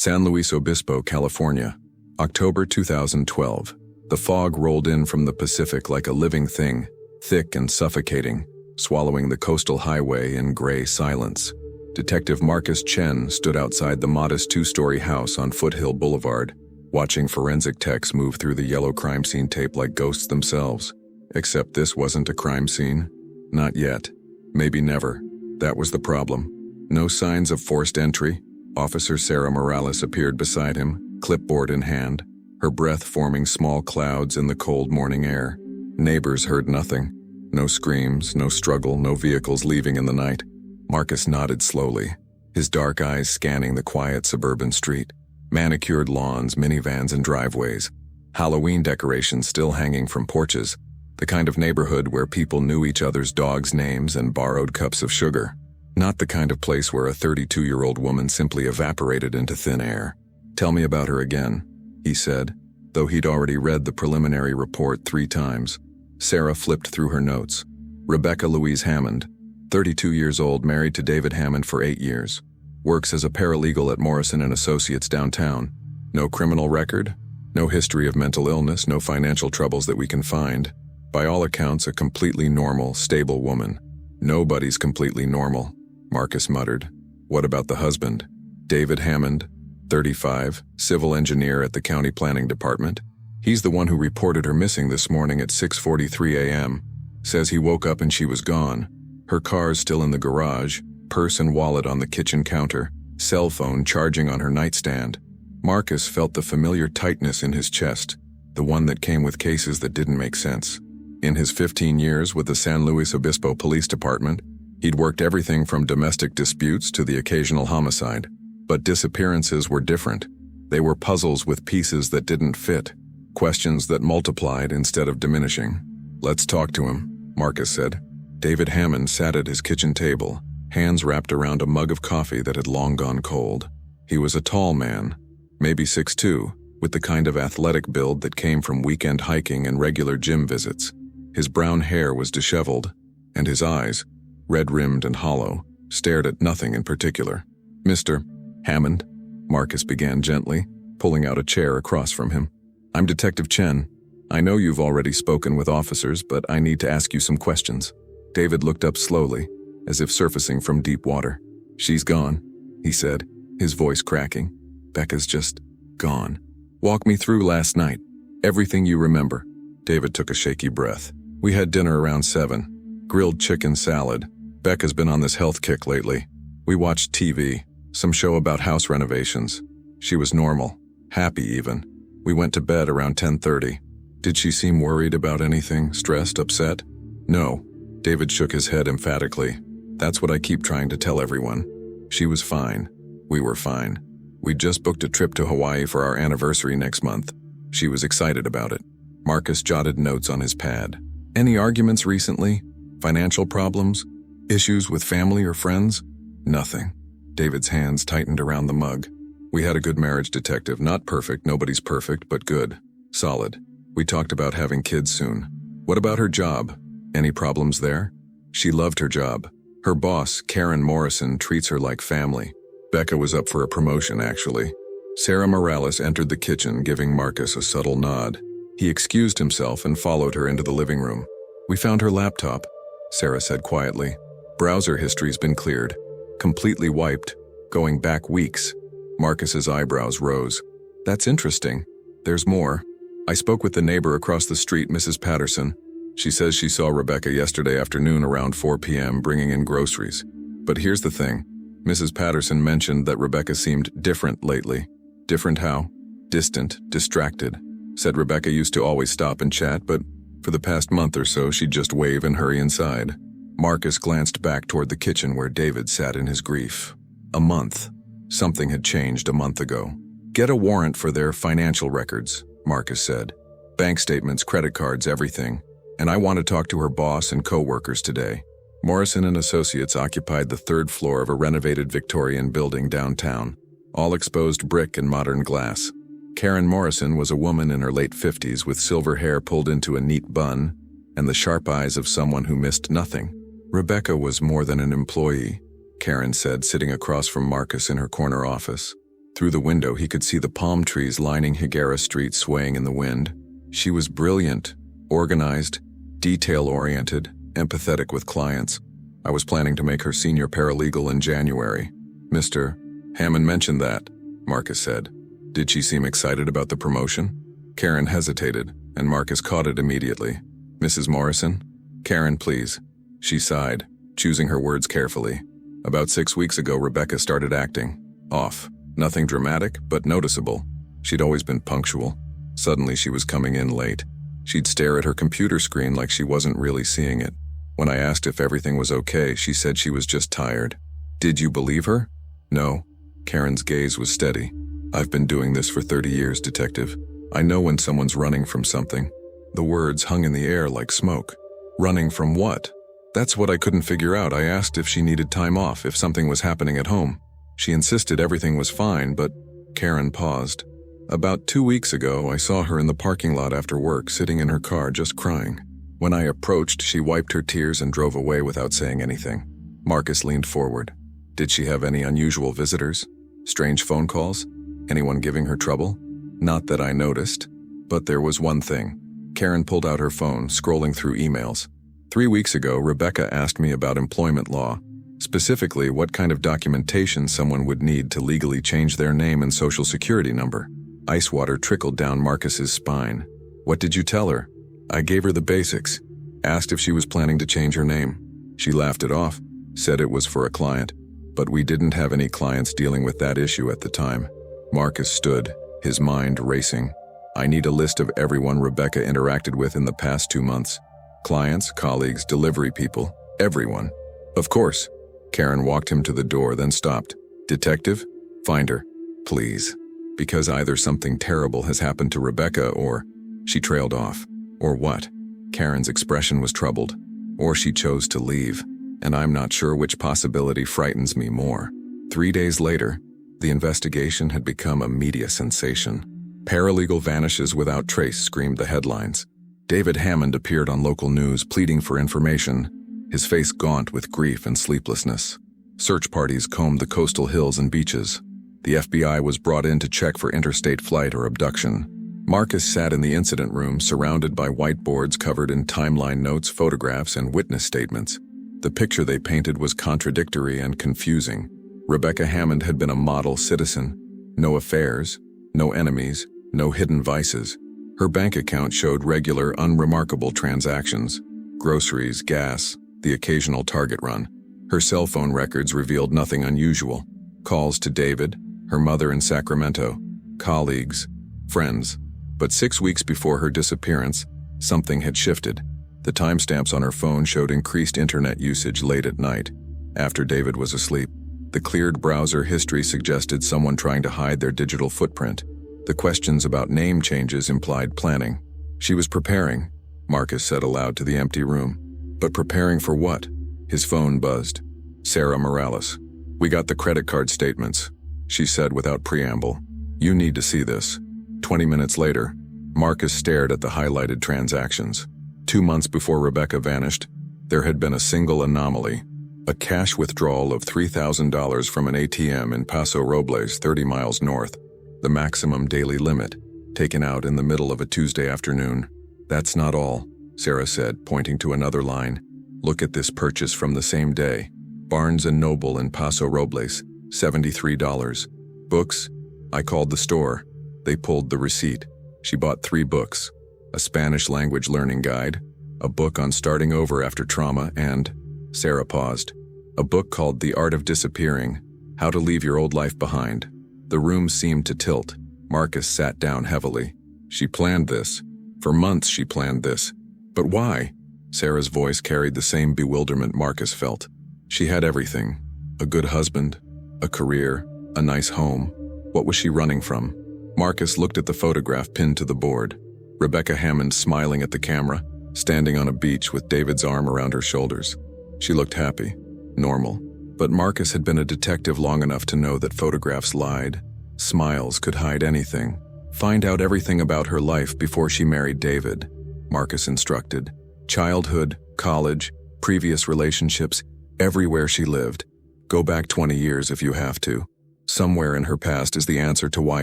San Luis Obispo, California, October 2012. The fog rolled in from the Pacific like a living thing, thick and suffocating, swallowing the coastal highway in gray silence. Detective Marcus Chen stood outside the modest two-story house on Foothill Boulevard, watching forensic techs move through the yellow crime scene tape like ghosts themselves. Except this wasn't a crime scene. Not yet. Maybe never. That was the problem. No signs of forced entry. Officer Sarah Morales appeared beside him, clipboard in hand, her breath forming small clouds in the cold morning air. Neighbors heard nothing. No screams, no struggle, no vehicles leaving in the night. Marcus nodded slowly, his dark eyes scanning the quiet suburban street. Manicured lawns, minivans, and driveways. Halloween decorations still hanging from porches. The kind of neighborhood where people knew each other's dogs' names and borrowed cups of sugar. Not the kind of place where a 32-year-old woman simply evaporated into thin air. "Tell me about her again," he said, though he'd already read the preliminary report 3 times. Sarah flipped through her notes. Rebecca Louise Hammond, 32 years old, married to David Hammond for 8 years. Works as a paralegal at Morrison & Associates downtown. No criminal record, no history of mental illness, no financial troubles that we can find. By all accounts, a completely normal, stable woman. "Nobody's completely normal," Marcus muttered. "What about the husband? David Hammond, 35, civil engineer at the county planning department. He's the one who reported her missing this morning at 6:43 a.m. Says he woke up and she was gone. Her car's still in the garage, purse and wallet on the kitchen counter, cell phone charging on her nightstand." Marcus felt the familiar tightness in his chest, the one that came with cases that didn't make sense. In his 15 years with the San Luis Obispo Police Department, he'd worked everything from domestic disputes to the occasional homicide. But disappearances were different. They were puzzles with pieces that didn't fit, questions that multiplied instead of diminishing. "Let's talk to him," Marcus said. David Hammond sat at his kitchen table, hands wrapped around a mug of coffee that had long gone cold. He was a tall man, maybe 6'2", with the kind of athletic build that came from weekend hiking and regular gym visits. His brown hair was disheveled, and his eyes, red-rimmed and hollow, stared at nothing in particular. "Mr. Hammond," Marcus began gently, pulling out a chair across from him. "I'm Detective Chen. I know you've already spoken with officers, but I need to ask you some questions." David looked up slowly, as if surfacing from deep water. "She's gone," he said, his voice cracking. "Becca's just gone. Walk me through last night. Everything you remember." David took a shaky breath. "We had dinner around 7. Grilled chicken salad. Becca's been on this health kick lately. We watched TV, some show about house renovations. She was normal, happy even. We went to bed around 10:30. Did she seem worried about anything, stressed, upset?" "No." David shook his head emphatically. "That's what I keep trying to tell everyone. She was fine. We were fine. We just booked a trip to Hawaii for our anniversary next month. She was excited about it." Marcus jotted notes on his pad. "Any arguments recently? Financial problems? Issues with family or friends?" "Nothing." David's hands tightened around the mug. "We had a good marriage, Detective. Not perfect, nobody's perfect, but good. Solid. We talked about having kids soon. What about her job? Any problems there?" "She loved her job. Her boss, Karen Morrison, treats her like family. Becca was up for a promotion, actually." Sarah Morales entered the kitchen, giving Marcus a subtle nod. He excused himself and followed her into the living room. "We found her laptop," Sarah said quietly. "Browser history's been cleared. Completely wiped, going back weeks." Marcus's eyebrows rose. "That's interesting. There's more. I spoke with the neighbor across the street, Mrs. Patterson. She says she saw Rebecca yesterday afternoon around 4 p.m. bringing in groceries. But here's the thing. Mrs. Patterson mentioned that Rebecca seemed different lately." "Different how?" "Distant, distracted. Said Rebecca used to always stop and chat, but for the past month or so she'd just wave and hurry inside." Marcus glanced back toward the kitchen where David sat in his grief. A month. Something had changed a month ago. "Get a warrant for their financial records," Marcus said. "Bank statements, credit cards, everything. And I want to talk to her boss and co-workers today." Morrison & Associates occupied the 3rd floor of a renovated Victorian building downtown, all exposed brick and modern glass. Karen Morrison was a woman in her late 50s with silver hair pulled into a neat bun and the sharp eyes of someone who missed nothing. Rebecca was more than an employee, Karen said, sitting across from Marcus in her corner office. Through the window, he could see the palm trees lining Higuera Street swaying in the wind. She was brilliant, organized, detail-oriented, empathetic with clients. I was planning to make her senior paralegal in January. Mr. Hammond mentioned that, Marcus said. Did she seem excited about the promotion? Karen hesitated, and Marcus caught it immediately. Mrs. Morrison? Karen, please. She sighed, choosing her words carefully. About 6 weeks ago, Rebecca started acting off. Nothing dramatic, but noticeable. She'd always been punctual. Suddenly she was coming in late. She'd stare at her computer screen like she wasn't really seeing it. When I asked if everything was okay, she said she was just tired. Did you believe her? No. Karen's gaze was steady. I've been doing this for 30 years, detective. I know when someone's running from something. The words hung in the air like smoke. Running from what? That's what I couldn't figure out. I asked if she needed time off, if something was happening at home. She insisted everything was fine, but Karen paused. About 2 weeks ago, I saw her in the parking lot after work, sitting in her car, just crying. When I approached, she wiped her tears and drove away without saying anything. Marcus leaned forward. Did she have any unusual visitors? Strange phone calls? Anyone giving her trouble? Not that I noticed. But there was one thing. Karen pulled out her phone, scrolling through emails. 3 weeks ago, Rebecca asked me about employment law. Specifically, what kind of documentation someone would need to legally change their name and social security number. Ice water trickled down Marcus's spine. What did you tell her? I gave her the basics. Asked if she was planning to change her name. She laughed it off, said it was for a client. But we didn't have any clients dealing with that issue at the time. Marcus stood, his mind racing. I need a list of everyone Rebecca interacted with in the past 2 months. Clients, colleagues, delivery people, everyone. Of course. Karen walked him to the door, then stopped. Detective? Find her, please. Because either something terrible has happened to Rebecca or... She trailed off. Or what? Karen's expression was troubled. Or she chose to leave. And I'm not sure which possibility frightens me more. 3 days later, the investigation had become a media sensation. Paralegal vanishes without trace, screamed the headlines. David Hammond appeared on local news pleading for information, his face gaunt with grief and sleeplessness. Search parties combed the coastal hills and beaches. The FBI was brought in to check for interstate flight or abduction. Marcus sat in the incident room surrounded by whiteboards covered in timeline notes, photographs, and witness statements. The picture they painted was contradictory and confusing. Rebecca Hammond had been a model citizen. No affairs, no enemies, no hidden vices. Her bank account showed regular, unremarkable transactions. Groceries, gas, the occasional Target run. Her cell phone records revealed nothing unusual. Calls to David, her mother in Sacramento, colleagues, friends. But 6 weeks before her disappearance, something had shifted. The timestamps on her phone showed increased internet usage late at night, after David was asleep. The cleared browser history suggested someone trying to hide their digital footprint. The questions about name changes implied planning. She was preparing, Marcus said aloud to the empty room. But preparing for what? His phone buzzed. Sarah Morales. We got the credit card statements, she said without preamble. You need to see this. 20 minutes later, Marcus stared at the highlighted transactions. 2 months before Rebecca vanished, there had been a single anomaly. A cash withdrawal of $3,000 from an ATM in Paso Robles, 30 miles north. The maximum daily limit, taken out in the middle of a Tuesday afternoon. That's not all, Sarah said, pointing to another line. Look at this purchase from the same day. Barnes & Noble in Paso Robles, $73. Books? I called the store. They pulled the receipt. She bought 3 books. A Spanish language learning guide, a book on starting over after trauma, and, Sarah paused, a book called The Art of Disappearing, How to Leave Your Old Life Behind. The room seemed to tilt. Marcus sat down heavily. She planned this. For months she planned this. But why? Sarah's voice carried the same bewilderment Marcus felt. She had everything. A good husband, a career, a nice home. What was she running from? Marcus looked at the photograph pinned to the board. Rebecca Hammond smiling at the camera, standing on a beach with David's arm around her shoulders. She looked happy, normal. But Marcus had been a detective long enough to know that photographs lied. Smiles could hide anything. Find out everything about her life before she married David, Marcus instructed. Childhood, college, previous relationships, everywhere she lived. Go back 20 years if you have to. Somewhere in her past is the answer to why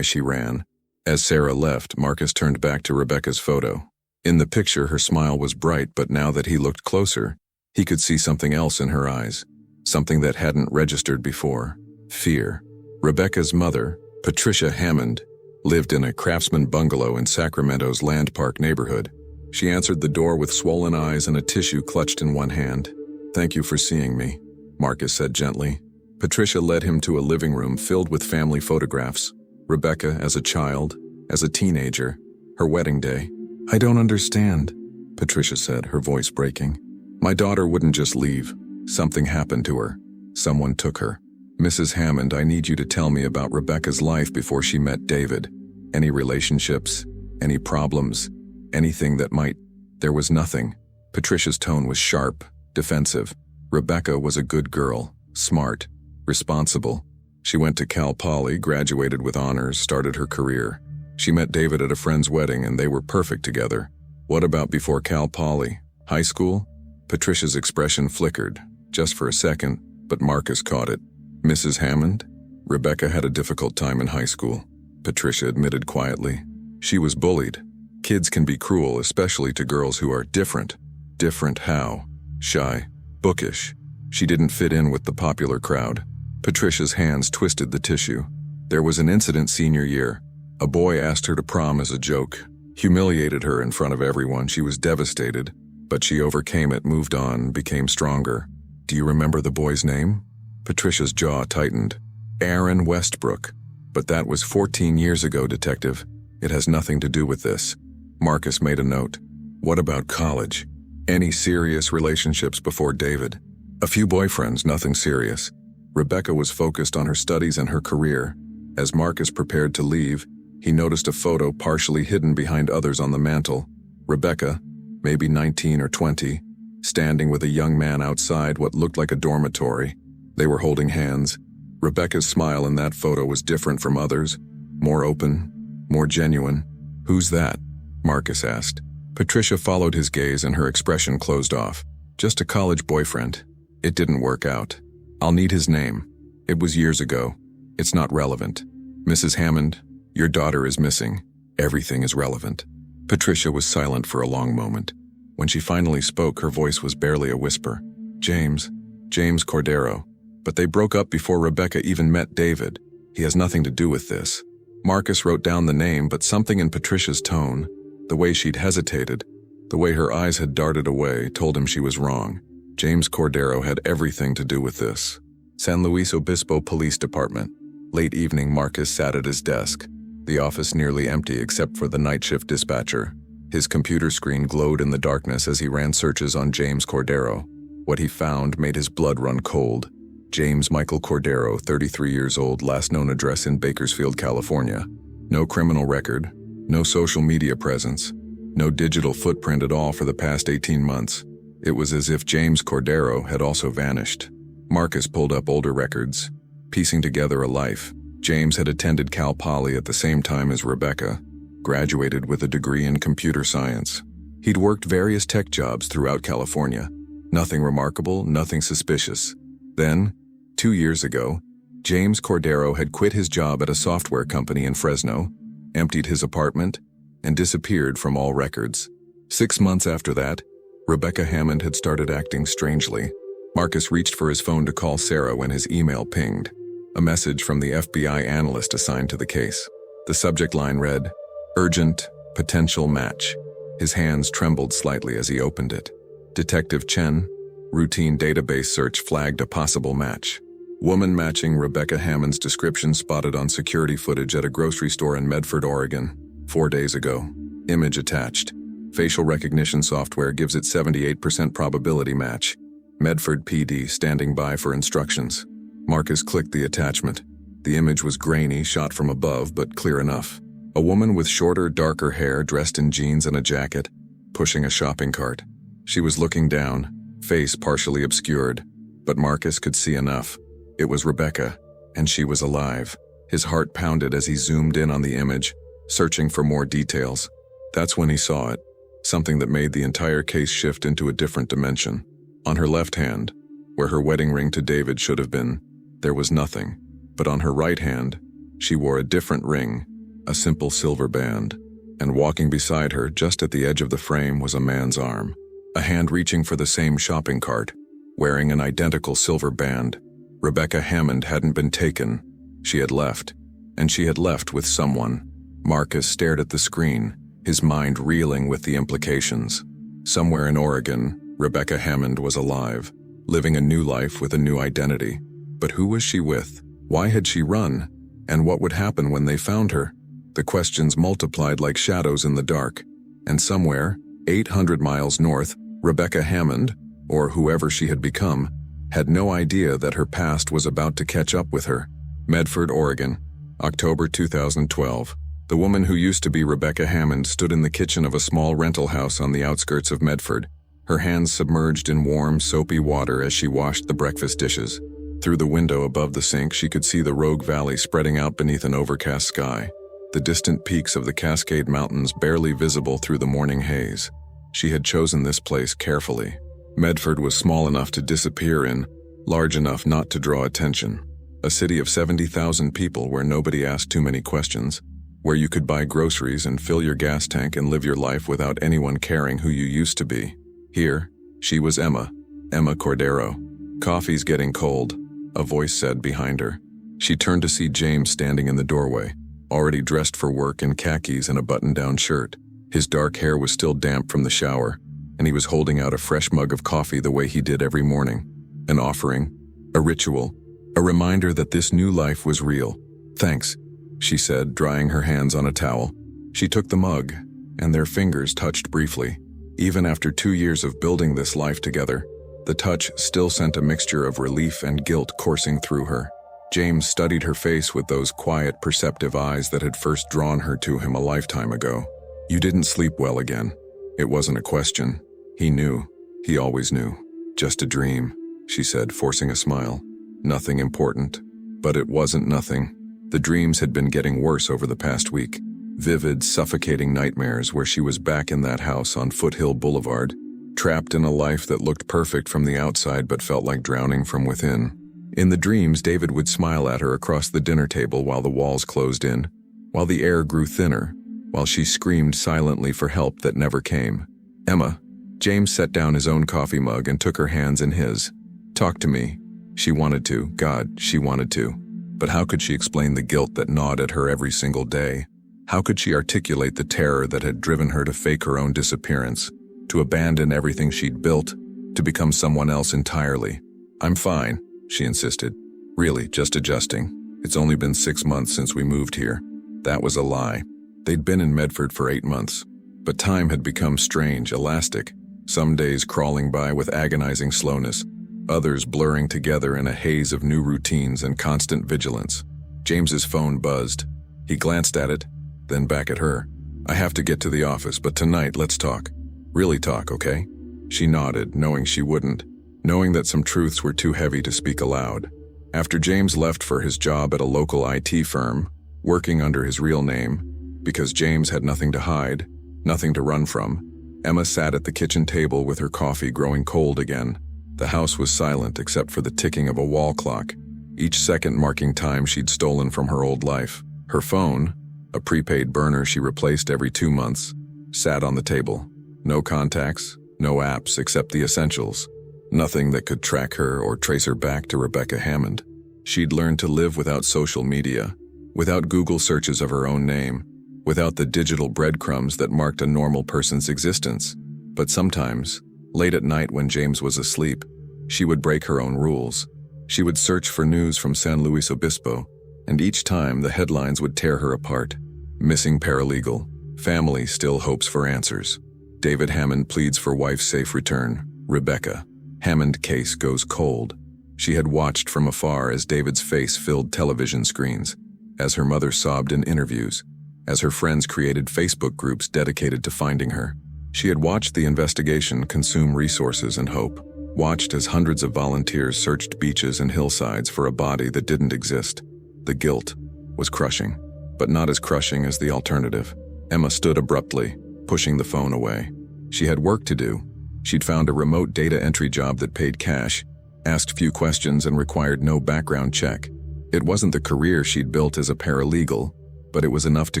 she ran. As Sarah left, Marcus turned back to Rebecca's photo. In the picture, her smile was bright, but now that he looked closer, he could see something else in her eyes, something that hadn't registered before: fear. Rebecca's mother, Patricia Hammond, lived in a craftsman bungalow in Sacramento's Land Park neighborhood. She answered the door with swollen eyes and a tissue clutched in one hand. "Thank you for seeing me," Marcus said gently. Patricia led him to a living room filled with family photographs. Rebecca as a child, as a teenager, her wedding day. "I don't understand," Patricia said, her voice breaking. "My daughter wouldn't just leave. Something happened to her. Someone took her. Mrs. Hammond, I need you to tell me about Rebecca's life before she met David. Any relationships? Any problems? Anything that might—" There was nothing. Patricia's tone was sharp, defensive. Rebecca was a good girl, smart, responsible. She went to Cal Poly, graduated with honors, started her career. She met David at a friend's wedding and they were perfect together. What about before Cal Poly? High school? Patricia's expression flickered, just for a second, but Marcus caught it. Mrs. Hammond? Rebecca had a difficult time in high school, Patricia admitted quietly. She was bullied. Kids can be cruel, especially to girls who are different. Different how? Shy, bookish. She didn't fit in with the popular crowd. Patricia's hands twisted the tissue. There was an incident senior year. A boy asked her to prom as a joke, humiliated her in front of everyone. She was devastated, but she overcame it, moved on, became stronger. Do you remember the boy's name? Patricia's jaw tightened. Aaron Westbrook. But that was 14 years ago, detective. It has nothing to do with this. Marcus made a note. What about college? Any serious relationships before David? A few boyfriends, nothing serious. Rebecca was focused on her studies and her career. As Marcus prepared to leave, he noticed a photo partially hidden behind others on the mantel. Rebecca, maybe 19 or 20, standing with a young man outside what looked like a dormitory. They were holding hands. Rebecca's smile in that photo was different from others, more open, more genuine. Who's that? Marcus asked. Patricia followed his gaze and her expression closed off. Just a college boyfriend. It didn't work out. I'll need his name. It was years ago. It's not relevant. Mrs. Hammond, your daughter is missing. Everything is relevant. Patricia was silent for a long moment. When she finally spoke, her voice was barely a whisper. James Cordero. But they broke up before Rebecca even met David. He has nothing to do with this. Marcus wrote down the name, but something in Patricia's tone, the way she'd hesitated, the way her eyes had darted away, told him she was wrong. James Cordero had everything to do with this. San Luis Obispo Police Department. Late evening, Marcus sat at his desk, the office nearly empty except for the night shift dispatcher. His computer screen glowed in the darkness as he ran searches on James Cordero. What he found made his blood run cold. James Michael Cordero, 33 years old, last known address in Bakersfield, California. No criminal record, no social media presence, no digital footprint at all for the past 18 months. It was as if James Cordero had also vanished. Marcus pulled up older records, piecing together a life. James had attended Cal Poly at the same time as Rebecca, graduated with a degree in computer science. He'd worked various tech jobs throughout California. Nothing remarkable, nothing suspicious. Then, 2 years ago, James Cordero had quit his job at a software company in Fresno, emptied his apartment, and disappeared from all records. 6 months after that, Rebecca Hammond had started acting strangely. Marcus reached for his phone to call Sarah when his email pinged. A message from the FBI analyst assigned to the case. The subject line read, "Urgent, potential match." His hands trembled slightly as he opened it. Detective Chen, routine database search flagged a possible match. Woman matching Rebecca Hammond's description spotted on security footage at a grocery store in Medford, Oregon, 4 days ago. Image attached. Facial recognition software gives it 78% probability match. Medford PD standing by for instructions. Marcus clicked the attachment. The image was grainy, shot from above, but clear enough. A woman with shorter, darker hair, dressed in jeans and a jacket, pushing a shopping cart. She was looking down, face partially obscured, but Marcus could see enough. It was Rebecca, and she was alive. His heart pounded as he zoomed in on the image, searching for more details. That's when he saw it, something that made the entire case shift into a different dimension. On her left hand, where her wedding ring to David should have been, there was nothing. but on her right hand, she wore a different ring, a simple silver band. And walking beside her, just at the edge of the frame, was a man's arm, a hand reaching for the same shopping cart, wearing an identical silver band. Rebecca Hammond hadn't been taken. She had left, and she had left with someone. Marcus stared at the screen, his mind reeling with the implications. Somewhere in Oregon, Rebecca Hammond was alive, living a new life with a new identity. But who was she with? Why had she run? And what would happen when they found her? The questions multiplied like shadows in the dark. And somewhere, 800 miles north, Rebecca Hammond, or whoever she had become, had no idea that her past was about to catch up with her. Medford, Oregon, October 2012. The woman who used to be Rebecca Hammond stood in the kitchen of a small rental house on the outskirts of Medford, her hands submerged in warm, soapy water as she washed the breakfast dishes. Through the window above the sink, she could see the Rogue Valley spreading out beneath an overcast sky, the distant peaks of the Cascade Mountains barely visible through the morning haze. She had chosen this place carefully. Medford was small enough to disappear in, large enough not to draw attention. A city of 70,000 people where nobody asked too many questions, where you could buy groceries and fill your gas tank and live your life without anyone caring who you used to be. Here, she was Emma Cordero. "Coffee's getting cold," a voice said behind her. She turned to see James standing in the doorway, already dressed for work in khakis and a button-down shirt. His dark hair was still damp from the shower, and he was holding out a fresh mug of coffee the way he did every morning. An offering, a ritual, a reminder that this new life was real. "Thanks," she said, drying her hands on a towel. She took the mug, and their fingers touched briefly. Even after 2 years of building this life together, the touch still sent a mixture of relief and guilt coursing through her. James studied her face with those quiet, perceptive eyes that had first drawn her to him a lifetime ago. "You didn't sleep well again." It wasn't a question. He knew. He always knew. "Just a dream," she said, forcing a smile. "Nothing important." But it wasn't nothing. The dreams had been getting worse over the past week. Vivid, suffocating nightmares where she was back in that house on Foothill Boulevard, trapped in a life that looked perfect from the outside but felt like drowning from within. In the dreams, David would smile at her across the dinner table while the walls closed in, while the air grew thinner, while she screamed silently for help that never came. "Emma." James set down his own coffee mug and took her hands in his. "Talk to me." She wanted to. God, she wanted to. But how could she explain the guilt that gnawed at her every single day? How could she articulate the terror that had driven her to fake her own disappearance, to abandon everything she'd built, to become someone else entirely? "I'm fine," she insisted. "Really, just adjusting. It's only been 6 months since we moved here." That was a lie. They'd been in Medford for 8 months, but time had become strange, elastic, some days crawling by with agonizing slowness, others blurring together in a haze of new routines and constant vigilance. James's phone buzzed. He glanced at it, then back at her. "I have to get to the office, but tonight let's talk. Really talk, okay?" She nodded, knowing she wouldn't, knowing that some truths were too heavy to speak aloud. After James left for his job at a local IT firm, working under his real name, because James had nothing to hide, nothing to run from, Emma sat at the kitchen table with her coffee growing cold again. The house was silent except for the ticking of a wall clock, each second marking time she'd stolen from her old life. Her phone, a prepaid burner she replaced every 2 months, sat on the table. No contacts, no apps except the essentials. Nothing that could track her or trace her back to Rebecca Hammond. She'd learned to live without social media, without Google searches of her own name, without the digital breadcrumbs that marked a normal person's existence. But sometimes, late at night when James was asleep, she would break her own rules. She would search for news from San Luis Obispo, and each time the headlines would tear her apart. Missing paralegal. Family still hopes for answers. David Hammond pleads for wife's safe return. Rebecca. Hammond case goes cold. She had watched from afar as David's face filled television screens, as her mother sobbed in interviews, as her friends created Facebook groups dedicated to finding her. She had watched the investigation consume resources and hope, watched as hundreds of volunteers searched beaches and hillsides for a body that didn't exist. The guilt was crushing, but not as crushing as the alternative. Emma stood abruptly, pushing the phone away. She had work to do. She'd found a remote data entry job that paid cash, asked few questions and required no background check. It wasn't the career she'd built as a paralegal, but it was enough to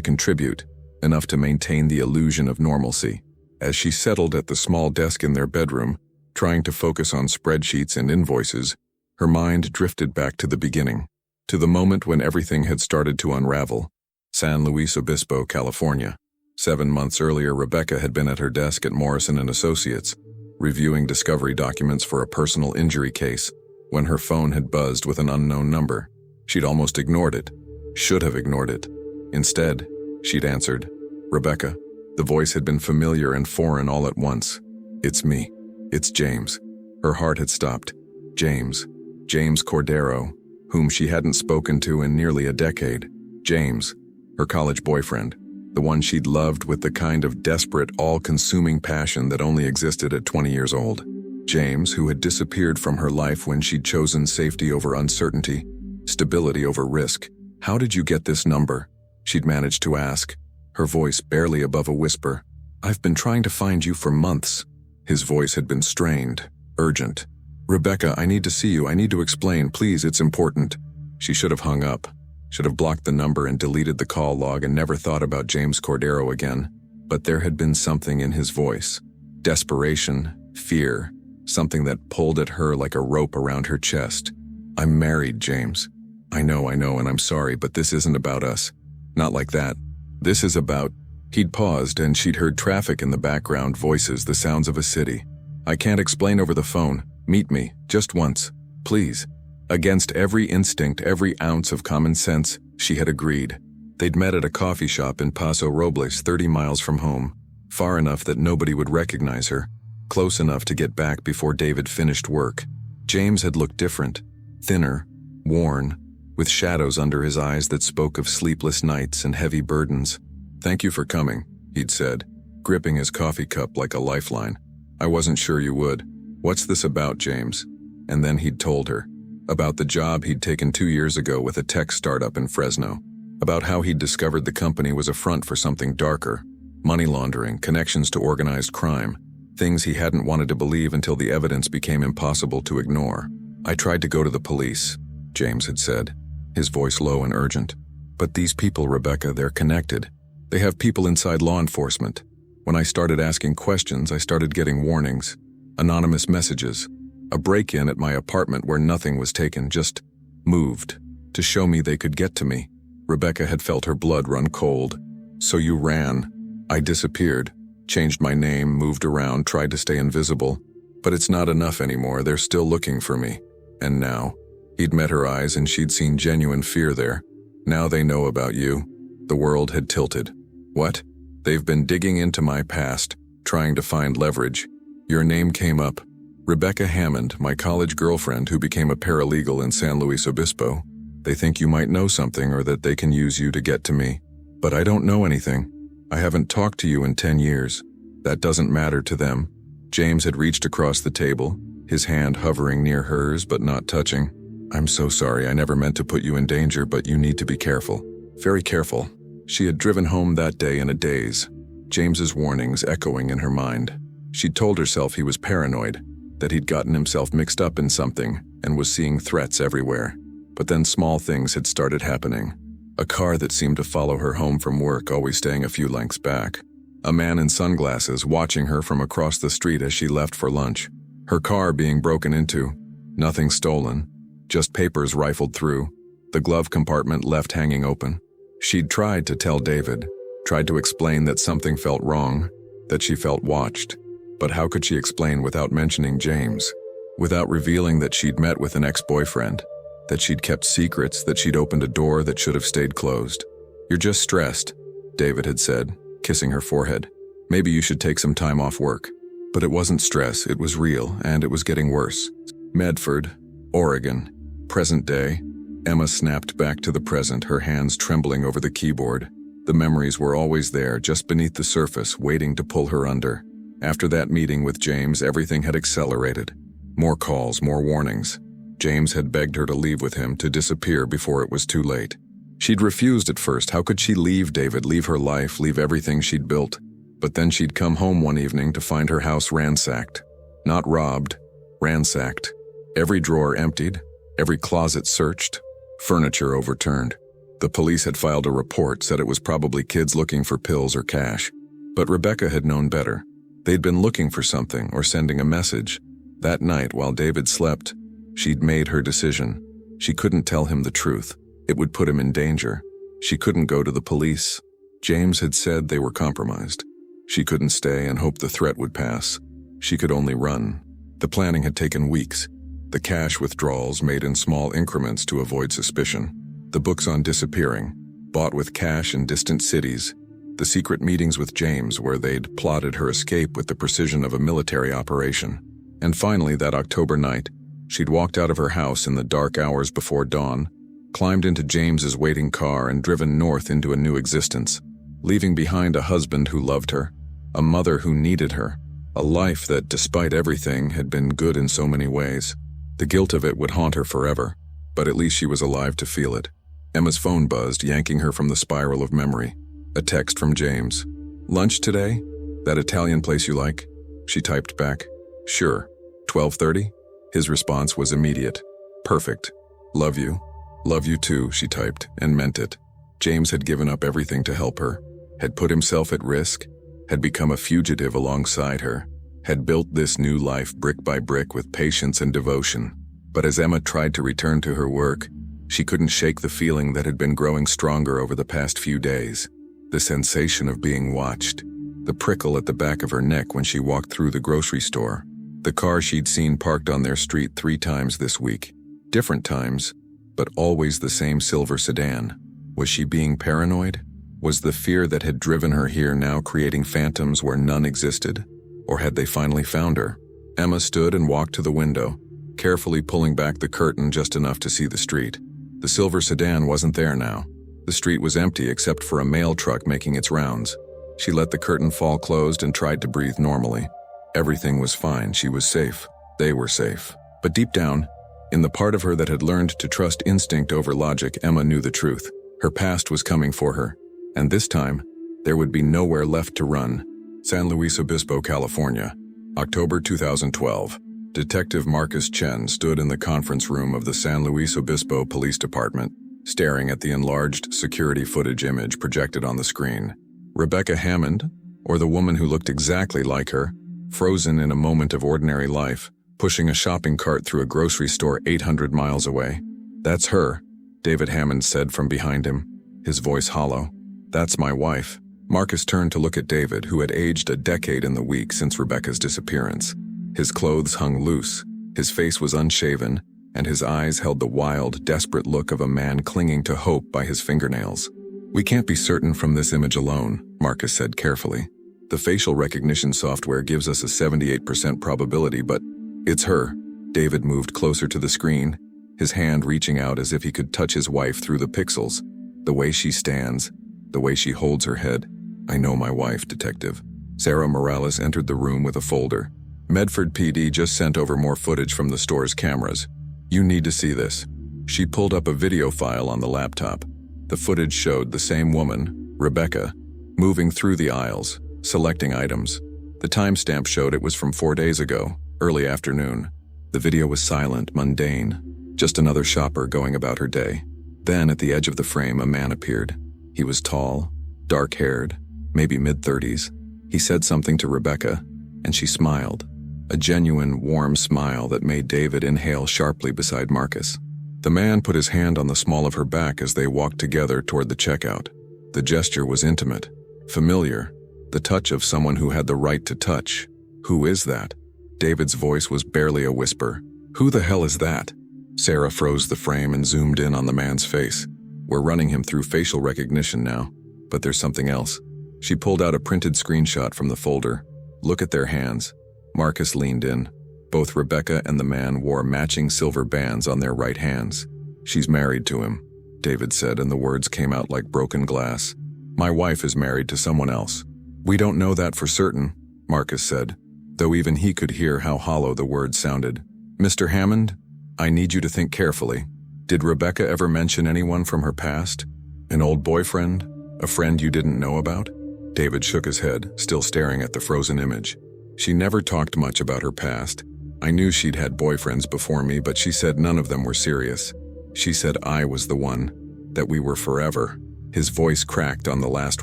contribute, enough to maintain the illusion of normalcy. As she settled at the small desk in their bedroom, trying to focus on spreadsheets and invoices, her mind drifted back to the beginning, to the moment when everything had started to unravel. San Luis Obispo, California. 7 months earlier, Rebecca had been at her desk at Morrison & Associates, reviewing discovery documents for a personal injury case, when her phone had buzzed with an unknown number. She'd almost ignored it. Should have ignored it. Instead, she'd answered. "Rebecca." The voice had been familiar and foreign all at once. "It's me. It's James." Her heart had stopped. James. James Cordero, whom she hadn't spoken to in nearly a decade. James, her college boyfriend, the one she'd loved with the kind of desperate, all-consuming passion that only existed at 20 years old. James, who had disappeared from her life when she'd chosen safety over uncertainty, stability over risk. "How did you get this number?" she'd managed to ask, her voice barely above a whisper. "I've been trying to find you for months." His voice had been strained, urgent. "Rebecca, I need to see you. I need to explain. Please, it's important." She should have hung up, should have blocked the number and deleted the call log and never thought about James Cordero again. But there had been something in his voice. Desperation, fear, something that pulled at her like a rope around her chest. "I'm married, James. I know, and I'm sorry, but this isn't about us. Not like that. This is about..." He'd paused, and she'd heard traffic in the background, voices, the sounds of a city. "I can't explain over the phone. Meet me, just once. Please." Against every instinct, every ounce of common sense, she had agreed. They'd met at a coffee shop in Paso Robles, 30 miles from home, far enough that nobody would recognize her, close enough to get back before David finished work. James had looked different, thinner, worn, with shadows under his eyes that spoke of sleepless nights and heavy burdens. "Thank you for coming," he'd said, gripping his coffee cup like a lifeline. "I wasn't sure you would. What's this about, James?" And then he'd told her. About the job he'd taken 2 years ago with a tech startup in Fresno. About how he'd discovered the company was a front for something darker. Money laundering, connections to organized crime. Things he hadn't wanted to believe until the evidence became impossible to ignore. "I tried to go to the police," James had said, his voice low and urgent. "But these people, Rebecca, they're connected. They have people inside law enforcement. When I started asking questions, I started getting warnings, anonymous messages, a break-in at my apartment where nothing was taken, just moved, to show me they could get to me." Rebecca had felt her blood run cold. "So you ran." "I disappeared, changed my name, moved around, tried to stay invisible. But it's not enough anymore, they're still looking for me. And now..." He'd met her eyes and she'd seen genuine fear there. "Now they know about you." The world had tilted. "What?" "They've been digging into my past, trying to find leverage. Your name came up. Rebecca Hammond, my college girlfriend who became a paralegal in San Luis Obispo. They think you might know something or that they can use you to get to me. But I don't know anything. I haven't talked to you in 10 years. That doesn't matter to them." James had reached across the table, his hand hovering near hers but not touching. "I'm so sorry, I never meant to put you in danger, but you need to be careful. Very careful." She had driven home that day in a daze, James's warnings echoing in her mind. She'd told herself he was paranoid, that he'd gotten himself mixed up in something and was seeing threats everywhere. But then small things had started happening. A car that seemed to follow her home from work, always staying a few lengths back. A man in sunglasses watching her from across the street as she left for lunch. Her car being broken into. Nothing stolen, just papers rifled through, the glove compartment left hanging open. She'd tried to tell David, tried to explain that something felt wrong, that she felt watched. But how could she explain without mentioning James? Without revealing that she'd met with an ex-boyfriend, that she'd kept secrets, that she'd opened a door that should have stayed closed. "You're just stressed," David had said, kissing her forehead. "Maybe you should take some time off work." But it wasn't stress, it was real, and it was getting worse. Medford, Oregon, present day. Emma snapped back to the present, her hands trembling over the keyboard. The memories were always there, just beneath the surface, waiting to pull her under. After that meeting with James, everything had accelerated. More calls, more warnings. James had begged her to leave with him, to disappear before it was too late. She'd refused at first. How could she leave David, leave her life, leave everything she'd built? But then she'd come home one evening to find her house ransacked. Not robbed, ransacked. Every drawer emptied, every closet searched. Furniture overturned. The police had filed a report, said it was probably kids looking for pills or cash. But Rebecca had known better. They'd been looking for something or sending a message. That night, while David slept, she'd made her decision. She couldn't tell him the truth. It would put him in danger. She couldn't go to the police. James had said they were compromised. She couldn't stay and hope the threat would pass. She could only run. The planning had taken weeks. The cash withdrawals made in small increments to avoid suspicion. The books on disappearing, bought with cash in distant cities. The secret meetings with James where they'd plotted her escape with the precision of a military operation. And finally, that October night, she'd walked out of her house in the dark hours before dawn, climbed into James's waiting car and driven north into a new existence, leaving behind a husband who loved her, a mother who needed her, a life that, despite everything, had been good in so many ways. The guilt of it would haunt her forever, but at least she was alive to feel it. Emma's phone buzzed, yanking her from the spiral of memory. A text from James. "Lunch today? That Italian place you like?" She typed back. "Sure. 12:30? His response was immediate. "Perfect. Love you." "Love you too," she typed, and meant it. James had given up everything to help her, had put himself at risk, had become a fugitive alongside her, had built this new life brick by brick with patience and devotion. But as Emma tried to return to her work, she couldn't shake the feeling that had been growing stronger over the past few days. The sensation of being watched, the prickle at the back of her neck when she walked through the grocery store, the car she'd seen parked on their street 3 times this week. Different times, but always the same silver sedan. Was she being paranoid? Was the fear that had driven her here now creating phantoms where none existed? Or had they finally found her? Emma stood and walked to the window, carefully pulling back the curtain just enough to see the street. The silver sedan wasn't there now. The street was empty except for a mail truck making its rounds. She let the curtain fall closed and tried to breathe normally. Everything was fine. She was safe. They were safe. But deep down, in the part of her that had learned to trust instinct over logic, Emma knew the truth. Her past was coming for her. And this time, there would be nowhere left to run. San Luis Obispo, California, October 2012. Detective Marcus Chen stood in the conference room of the San Luis Obispo Police Department, staring at the enlarged security footage image projected on the screen. Rebecca Hammond, or the woman who looked exactly like her, frozen in a moment of ordinary life, pushing a shopping cart through a grocery store 800 miles away. "That's her," David Hammond said from behind him, his voice hollow. "That's my wife." Marcus turned to look at David, who had aged a decade in the week since Rebecca's disappearance. His clothes hung loose, his face was unshaven, and his eyes held the wild, desperate look of a man clinging to hope by his fingernails. "We can't be certain from this image alone," Marcus said carefully. "The facial recognition software gives us a 78% probability, but it's her." David moved closer to the screen, his hand reaching out as if he could touch his wife through the pixels. The way she stands, the way she holds her head. "I know my wife, Detective." Sarah Morales entered the room with a folder. "Medford PD just sent over more footage from the store's cameras. You need to see this." She pulled up a video file on the laptop. The footage showed the same woman, Rebecca, moving through the aisles, selecting items. The timestamp showed it was from 4 days ago, early afternoon. The video was silent, mundane, just another shopper going about her day. Then, at the edge of the frame, a man appeared. He was tall, dark-haired, maybe mid-30s. He said something to Rebecca, and she smiled. A genuine, warm smile that made David inhale sharply beside Marcus. The man put his hand on the small of her back as they walked together toward the checkout. The gesture was intimate, familiar, the touch of someone who had the right to touch. "Who is that?" David's voice was barely a whisper. "Who the hell is that?" Sarah froze the frame and zoomed in on the man's face. "We're running him through facial recognition now, but there's something else." She pulled out a printed screenshot from the folder. "Look at their hands." Marcus leaned in. Both Rebecca and the man wore matching silver bands on their right hands. "She's married to him," David said, and the words came out like broken glass. "My wife is married to someone else." "We don't know that for certain," Marcus said, though even he could hear how hollow the words sounded. "Mr. Hammond, I need you to think carefully. Did Rebecca ever mention anyone from her past? An old boyfriend? A friend you didn't know about?" David shook his head, still staring at the frozen image. "She never talked much about her past. I knew she'd had boyfriends before me, but she said none of them were serious. She said I was the one, that we were forever. His voice cracked on the last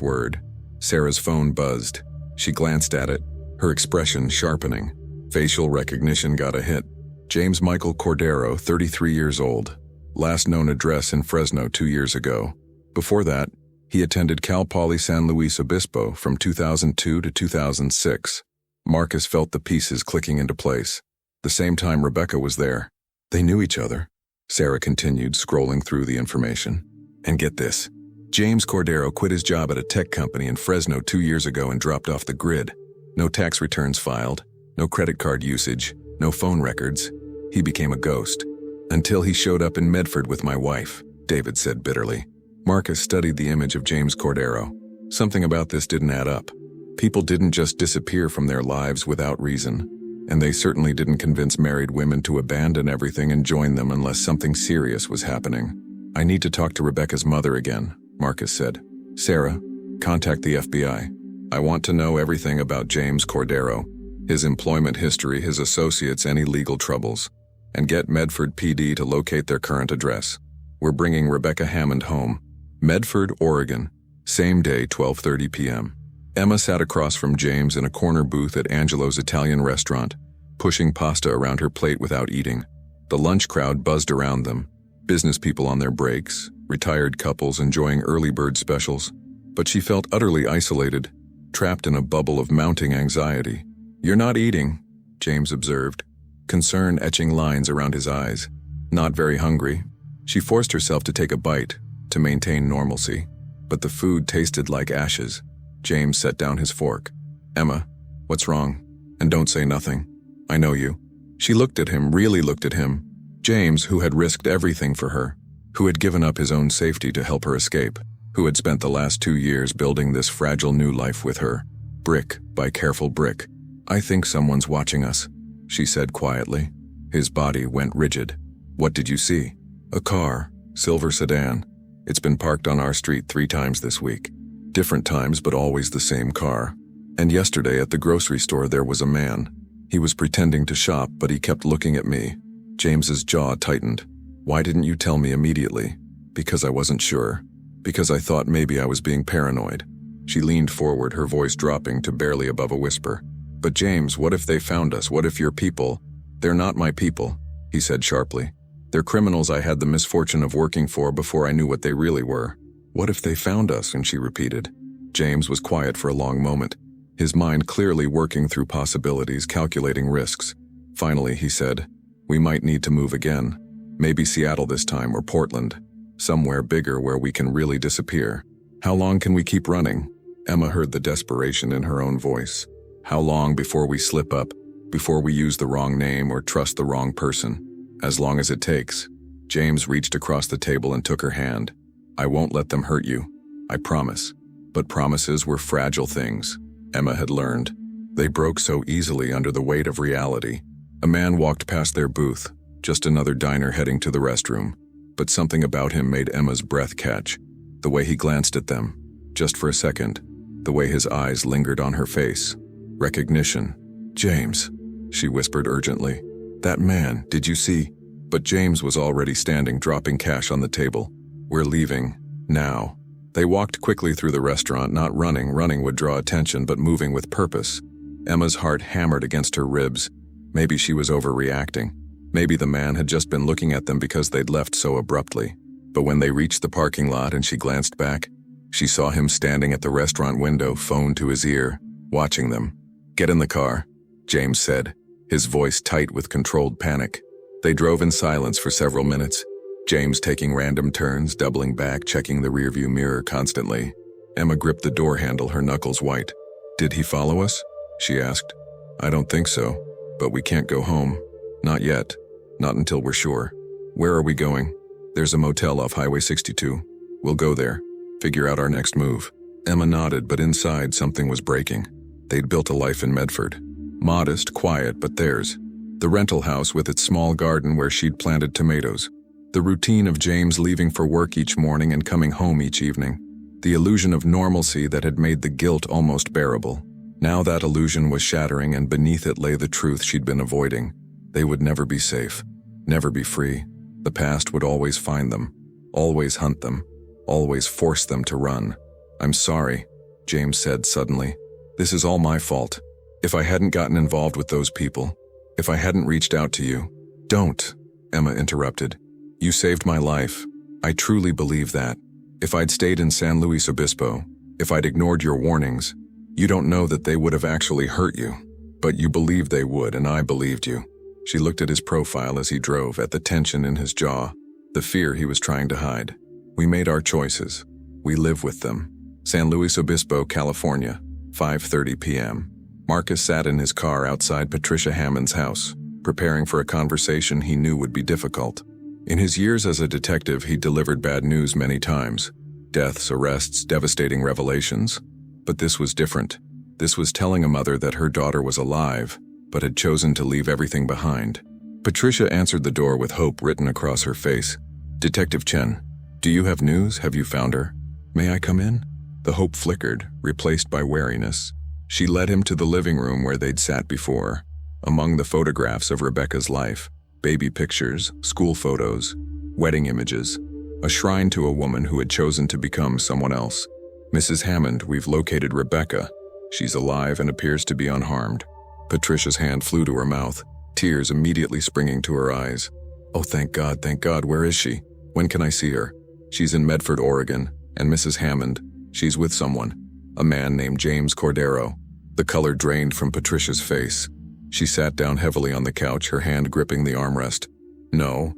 word. Sarah's phone buzzed. She glanced at it, her expression sharpening. Facial recognition got a hit. James Michael Cordero, 33 years old. Last known address in Fresno 2 years ago. Before that, he attended Cal Poly San Luis Obispo from 2002 to 2006. Marcus felt the pieces clicking into place. The same time Rebecca was there. They knew each other. Sarah continued, scrolling through the information. And get this. James Cordero quit his job at a tech company in Fresno 2 years ago and dropped off the grid. No tax returns filed, no credit card usage, no phone records. He became a ghost. Until he showed up in Medford with my wife, David said bitterly. Marcus studied the image of James Cordero. Something about this didn't add up. People didn't just disappear from their lives without reason, and they certainly didn't convince married women to abandon everything and join them unless something serious was happening. I need to talk to Rebecca's mother again, Marcus said. Sarah, contact the FBI. I want to know everything about James Cordero, his employment history, his associates, any legal troubles, and get Medford PD to locate their current address. We're bringing Rebecca Hammond home. Medford, Oregon, same day, 12:30 p.m. Emma sat across from James in a corner booth at Angelo's Italian restaurant, pushing pasta around her plate without eating. The lunch crowd buzzed around them, business people on their breaks, retired couples enjoying early bird specials. But she felt utterly isolated, trapped in a bubble of mounting anxiety. You're not eating, James observed, concern etching lines around his eyes. Not very hungry. She forced herself to take a bite, to maintain normalcy. But the food tasted like ashes. James set down his fork. Emma, what's wrong? And don't say nothing. I know you. She looked at him, really looked at him. James, who had risked everything for her, who had given up his own safety to help her escape, who had spent the last 2 years building this fragile new life with her, brick by careful brick. I think someone's watching us, she said quietly. His body went rigid. What did you see? A car, silver sedan. It's been parked on our street 3 times this week. Different times, but always the same car. And yesterday at the grocery store there was a man. He was pretending to shop, but he kept looking at me. James's jaw tightened. Why didn't you tell me immediately? Because I wasn't sure. Because I thought maybe I was being paranoid. She leaned forward, her voice dropping to barely above a whisper. But James, what if they found us? What if your people? They're not my people, he said sharply. They're criminals I had the misfortune of working for before I knew what they really were. What if they found us? And she repeated. James was quiet for a long moment, his mind clearly working through possibilities, calculating risks. Finally, he said, we might need to move again. Maybe Seattle this time, or Portland. Somewhere bigger where we can really disappear. How long can we keep running? Emma heard the desperation in her own voice. How long before we slip up, before we use the wrong name or trust the wrong person? As long as it takes. James reached across the table and took her hand. I won't let them hurt you. I promise. But promises were fragile things, Emma had learned. They broke so easily under the weight of reality. A man walked past their booth, just another diner heading to the restroom. But something about him made Emma's breath catch. The way he glanced at them, just for a second. The way his eyes lingered on her face. Recognition. James, she whispered urgently. That man, did you see? But James was already standing, dropping cash on the table. We're leaving, now. They walked quickly through the restaurant, not running. Running would draw attention, but moving with purpose. Emma's heart hammered against her ribs. Maybe she was overreacting. Maybe the man had just been looking at them because they'd left so abruptly. But when they reached the parking lot and she glanced back, she saw him standing at the restaurant window, phone to his ear, watching them. Get in the car, James said, his voice tight with controlled panic. They drove in silence for several minutes. James taking random turns, doubling back, checking the rearview mirror constantly. Emma gripped the door handle, her knuckles white. Did he follow us? She asked. I don't think so, but we can't go home. Not yet. Not until we're sure. Where are we going? There's a motel off Highway 62. We'll go there. Figure out our next move. Emma nodded, but inside something was breaking. They'd built a life in Medford. Modest, quiet, but theirs. The rental house with its small garden where she'd planted tomatoes. The routine of James leaving for work each morning and coming home each evening. The illusion of normalcy that had made the guilt almost bearable. Now that illusion was shattering, and beneath it lay the truth she'd been avoiding. They would never be safe, never be free. The past would always find them, always hunt them, always force them to run. "I'm sorry," James said suddenly. "This is all my fault. If I hadn't gotten involved with those people, if I hadn't reached out to you—" "Don't," Emma interrupted. "You saved my life. I truly believe that. If I'd stayed in San Luis Obispo, if I'd ignored your warnings, you don't know that they would have actually hurt you. But you believed they would, and I believed you." She looked at his profile as he drove, at the tension in his jaw, the fear he was trying to hide. "We made our choices. We live with them." San Luis Obispo, California, 5:30 p.m. Marcus sat in his car outside Patricia Hammond's house, preparing for a conversation he knew would be difficult. In his years as a detective, he delivered bad news many times. Deaths, arrests, devastating revelations. But this was different. This was telling a mother that her daughter was alive, but had chosen to leave everything behind. Patricia answered the door with hope written across her face. "Detective Chen, do you have news? Have you found her? May I come in?" The hope flickered, replaced by wariness. She led him to the living room where they'd sat before. Among the photographs of Rebecca's life, baby pictures, school photos, wedding images, a shrine to a woman who had chosen to become someone else. "Mrs. Hammond, we've located Rebecca. She's alive and appears to be unharmed." Patricia's hand flew to her mouth, tears immediately springing to her eyes. "Oh, thank God, where is she? When can I see her?" "She's in Medford, Oregon, and Mrs. Hammond, she's with someone, a man named James Cordero." The color drained from Patricia's face. She sat down heavily on the couch, her hand gripping the armrest. No,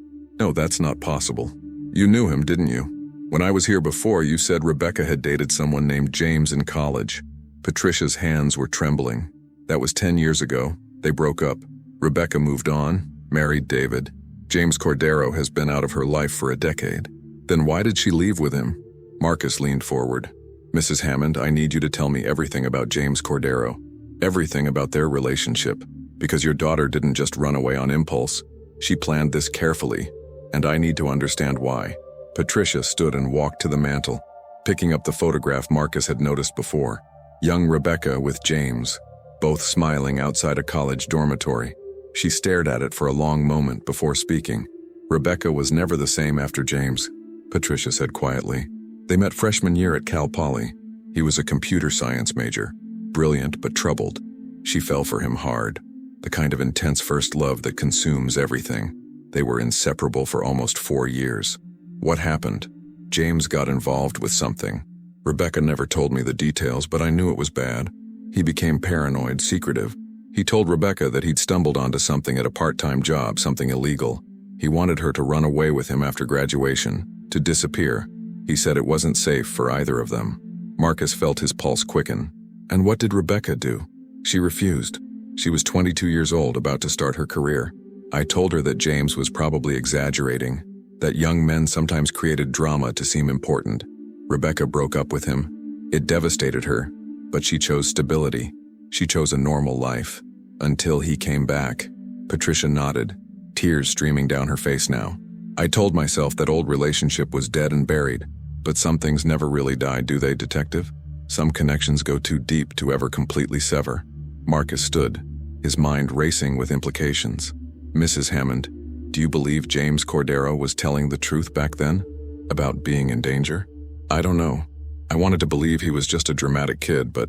that's not possible. You knew him, didn't you? When I was here before, you said Rebecca had dated someone named James in college." Patricia's hands were trembling. "That was 10 years ago. They broke up. Rebecca moved on, married David. James Cordero has been out of her life for a decade. Then why did she leave with him?" Marcus leaned forward. "Mrs. Hammond, I need you to tell me everything about James Cordero. Everything about their relationship. Because your daughter didn't just run away on impulse. She planned this carefully, and I need to understand why." Patricia stood and walked to the mantel, picking up the photograph Marcus had noticed before. Young Rebecca with James, both smiling outside a college dormitory. She stared at it for a long moment before speaking. "Rebecca was never the same after James," Patricia said quietly. "They met freshman year at Cal Poly. He was a computer science major, brilliant but troubled. She fell for him hard, the kind of intense first love that consumes everything. They were inseparable for almost 4 years. What happened? James got involved with something. Rebecca never told me the details, but I knew it was bad. He became paranoid, secretive. He told Rebecca that he'd stumbled onto something at a part-time job, something illegal. He wanted her to run away with him after graduation, to disappear. He said it wasn't safe for either of them." Marcus felt his pulse quicken. "And what did Rebecca do?" "She refused. She was 22 years old, about to start her career. I told her that James was probably exaggerating, that young men sometimes created drama to seem important. Rebecca broke up with him. It devastated her, but she chose stability. She chose a normal life. Until he came back." Patricia nodded, tears streaming down her face now. "I told myself that old relationship was dead and buried, but some things never really die, do they, detective? Some connections go too deep to ever completely sever." Marcus stood, his mind racing with implications. "Mrs. Hammond, do you believe James Cordero was telling the truth back then? About being in danger?" "I don't know. I wanted to believe he was just a dramatic kid, but..."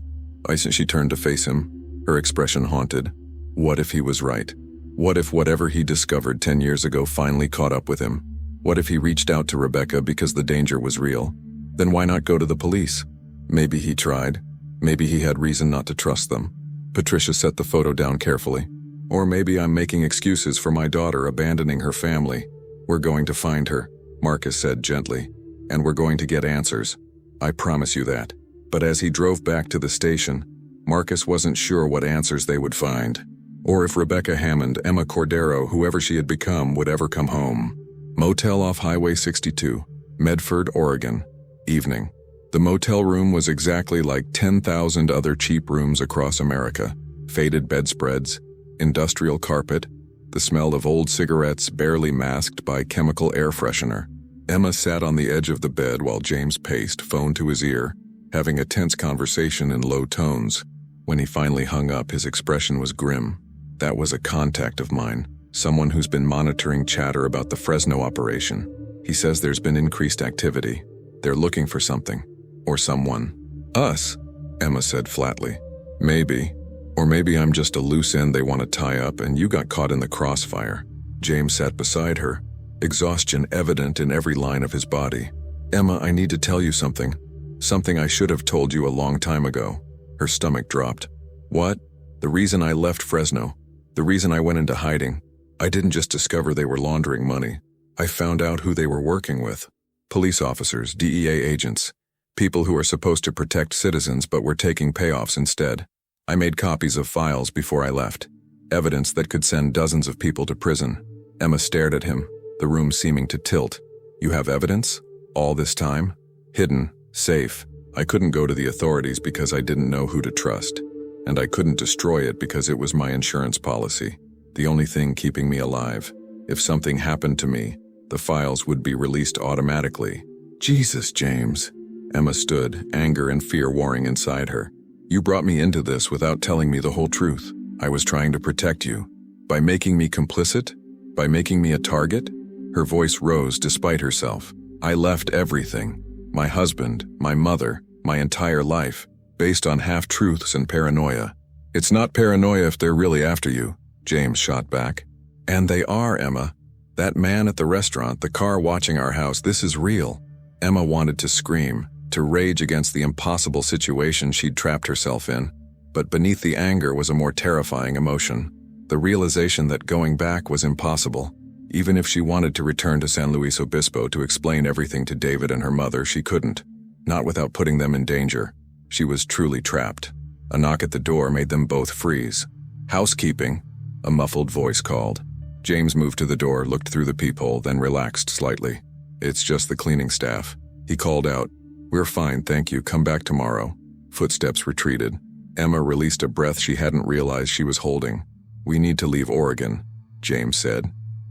She turned to face him, her expression haunted. What if he was right? What if whatever he discovered 10 years ago finally caught up with him? What if he reached out to Rebecca because the danger was real? Then why not go to the police? Maybe he tried. Maybe he had reason not to trust them. Patricia set the photo down carefully. "Or maybe I'm making excuses for my daughter abandoning her family. We're going to find her," Marcus said gently. "And we're going to get answers. I promise you that." But as he drove back to the station, Marcus wasn't sure what answers they would find, or if Rebecca Hammond, Emma Cordero, whoever she had become, would ever come home. Motel off Highway 62, Medford, Oregon. Evening. The motel room was exactly like 10,000 other cheap rooms across America. Faded bedspreads, industrial carpet, the smell of old cigarettes barely masked by chemical air freshener. Emma sat on the edge of the bed while James paced, phone to his ear, having a tense conversation in low tones. When he finally hung up, his expression was grim. "That was a contact of mine," Someone who's been monitoring chatter about the Fresno operation. He says there's been increased activity. They're looking for something. Or someone. Us, Emma said flatly. Maybe. Or maybe I'm just a loose end they want to tie up and you got caught in the crossfire. James sat beside her, exhaustion evident in every line of his body. Emma, I need to tell you something. Something I should have told you a long time ago. Her stomach dropped. What? The reason I left Fresno. The reason I went into hiding. I didn't just discover they were laundering money. I found out who they were working with. Police officers, DEA agents. People who are supposed to protect citizens but were taking payoffs instead. I made copies of files before I left. Evidence that could send dozens of people to prison. Emma stared at him, the room seeming to tilt. You have evidence? All this time? Hidden, safe. I couldn't go to the authorities because I didn't know who to trust. And I couldn't destroy it because it was my insurance policy. The only thing keeping me alive. If something happened to me, the files would be released automatically. Jesus, James. Emma stood, anger and fear warring inside her. You brought me into this without telling me the whole truth. I was trying to protect you. By making me complicit? By making me a target? Her voice rose despite herself. I left everything. My husband, my mother, my entire life, based on half-truths and paranoia. It's not paranoia if they're really after you, James shot back. And they are, Emma. That man at the restaurant, the car watching our house, this is real. Emma wanted to scream, to rage against the impossible situation she'd trapped herself in. But beneath the anger was a more terrifying emotion. The realization that going back was impossible. Even if she wanted to return to San Luis Obispo to explain everything to David and her mother, she couldn't. Not without putting them in danger. She was truly trapped. A knock at the door made them both freeze. Housekeeping, a muffled voice called. James moved to the door, looked through the peephole, then relaxed slightly. It's just the cleaning staff. He called out, We're fine, thank you, come back tomorrow. Footsteps retreated. Emma released a breath she hadn't realized she was holding. We need to leave Oregon, James said.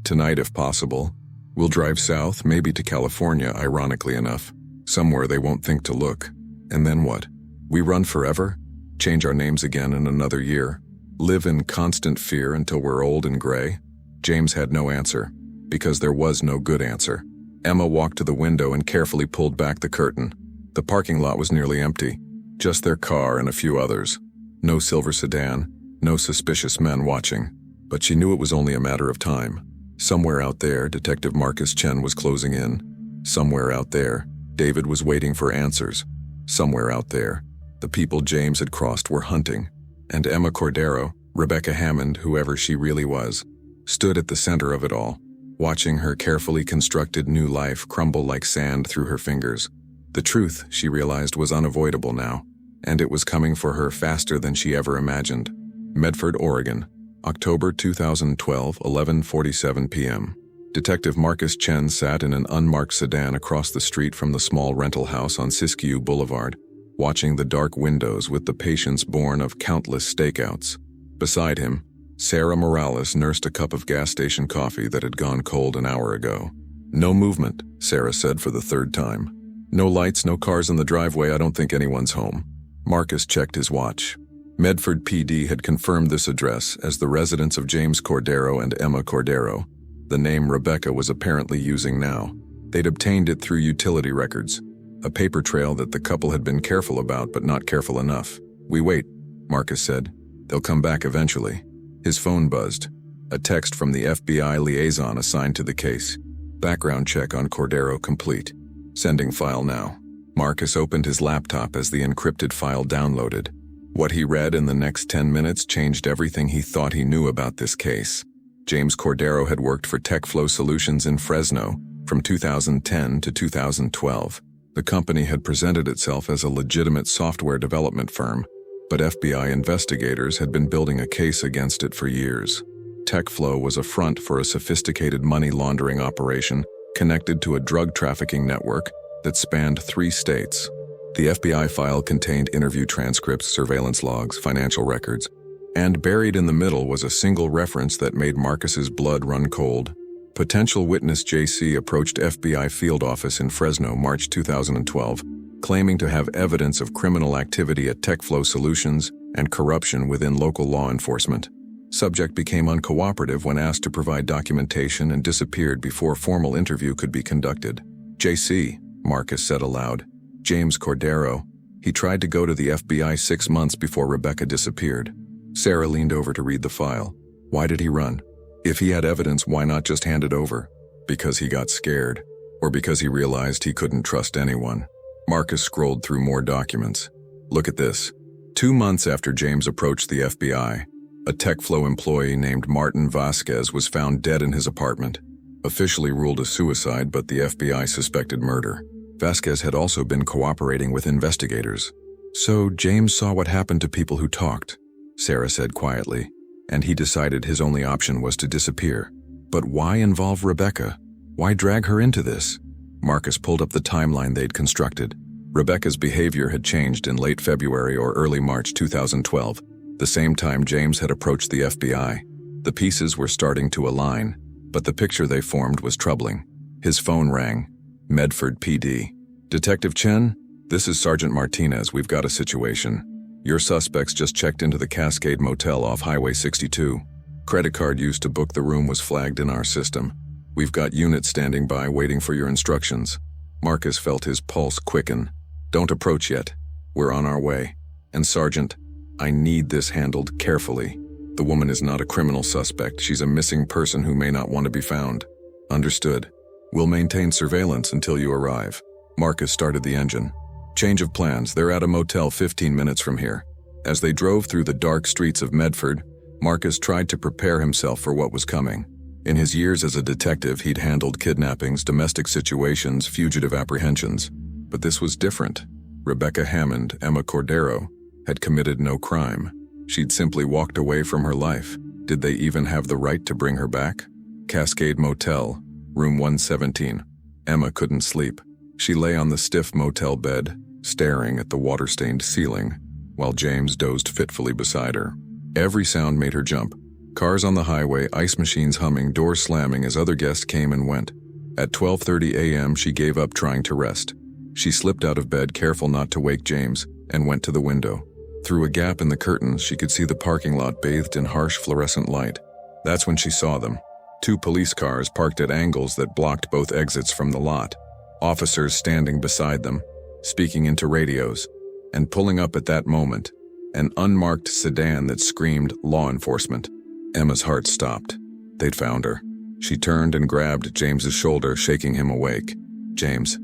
Tonight if possible. We'll drive south, maybe to California, ironically enough. Somewhere they won't think to look. And then what? We run forever? Change our names again in another year? Live in constant fear until we're old and gray? James had no answer, because there was no good answer. Emma walked to the window and carefully pulled back the curtain. The parking lot was nearly empty. Just their car and a few others. No silver sedan, no suspicious men watching. But she knew it was only a matter of time. Somewhere out there, Detective Marcus Chen was closing in. Somewhere out there, David was waiting for answers. Somewhere out there, the people James had crossed were hunting. And Emma Cordero, Rebecca Hammond, whoever she really was, stood at the center of it all, watching her carefully constructed new life crumble like sand through her fingers. The truth, she realized, was unavoidable now, and it was coming for her faster than she ever imagined. Medford, Oregon, October 2012, 11:47 p.m. Detective Marcus Chen sat in an unmarked sedan across the street from the small rental house on Siskiyou Boulevard, watching the dark windows with the patience born of countless stakeouts. Beside him, Sarah Morales nursed a cup of gas station coffee that had gone cold an hour ago. No movement, Sarah said for the third time. No lights, no cars in the driveway, I don't think anyone's home. Marcus checked his watch. Medford PD had confirmed this address as the residence of James Cordero and Emma Cordero, the name Rebecca was apparently using now. They'd obtained it through utility records, a paper trail that the couple had been careful about but not careful enough. We wait, Marcus said. They'll come back eventually. His phone buzzed. A text from the FBI liaison assigned to the case. Background check on Cordero complete. Sending file now. Marcus opened his laptop as the encrypted file downloaded. What he read in the next 10 minutes changed everything he thought he knew about this case. James Cordero had worked for TechFlow Solutions in Fresno from 2010 to 2012. The company had presented itself as a legitimate software development firm, but FBI investigators had been building a case against it for years. TechFlow was a front for a sophisticated money laundering operation connected to a drug trafficking network that spanned 3 states. The FBI file contained interview transcripts, surveillance logs, financial records, and buried in the middle was a single reference that made Marcus's blood run cold. Potential witness JC approached FBI field office in Fresno, March 2012, claiming to have evidence of criminal activity at TechFlow Solutions and corruption within local law enforcement. Subject became uncooperative when asked to provide documentation and disappeared before a formal interview could be conducted. JC, Marcus said aloud. James Cordero. He tried to go to the FBI 6 months before Rebecca disappeared. Sarah leaned over to read the file. Why did he run? If he had evidence, why not just hand it over? Because he got scared, or because he realized he couldn't trust anyone. Marcus scrolled through more documents. Look at this. 2 months after James approached the FBI, a TechFlow employee named Martin Vasquez was found dead in his apartment. Officially ruled a suicide, but the FBI suspected murder. Vasquez had also been cooperating with investigators. So James saw what happened to people who talked, Sarah said quietly, and he decided his only option was to disappear. But why involve Rebecca? Why drag her into this? Marcus pulled up the timeline they'd constructed. Rebecca's behavior had changed in late February or early March 2012, the same time James had approached the FBI. The pieces were starting to align, but the picture they formed was troubling. His phone rang. Medford PD. Detective Chen, this is Sergeant Martinez. We've got a situation. Your suspects just checked into the Cascade Motel off Highway 62. Credit card used to book the room was flagged in our system. We've got units standing by waiting for your instructions. Marcus felt his pulse quicken. Don't approach yet. We're on our way. And Sergeant, I need this handled carefully. The woman is not a criminal suspect. She's a missing person who may not want to be found. Understood. We'll maintain surveillance until you arrive. Marcus started the engine. Change of plans. They're at a motel 15 minutes from here. As they drove through the dark streets of Medford, Marcus tried to prepare himself for what was coming. In his years as a detective, he'd handled kidnappings, domestic situations, fugitive apprehensions. But this was different. Rebecca Hammond, Emma Cordero, had committed no crime. She'd simply walked away from her life. Did they even have the right to bring her back? Cascade Motel, room 117. Emma couldn't sleep. She lay on the stiff motel bed, staring at the water-stained ceiling, while James dozed fitfully beside her. Every sound made her jump. Cars on the highway, ice machines humming, doors slamming as other guests came and went. At 12:30 a.m., she gave up trying to rest. She slipped out of bed, careful not to wake James, and went to the window. Through a gap in the curtains, she could see the parking lot bathed in harsh fluorescent light. That's when she saw them. 2 police cars parked at angles that blocked both exits from the lot. Officers standing beside them, speaking into radios, and pulling up at that moment, an unmarked sedan that screamed law enforcement. Emma's heart stopped. They'd found her. She turned and grabbed James's shoulder, shaking him awake. James,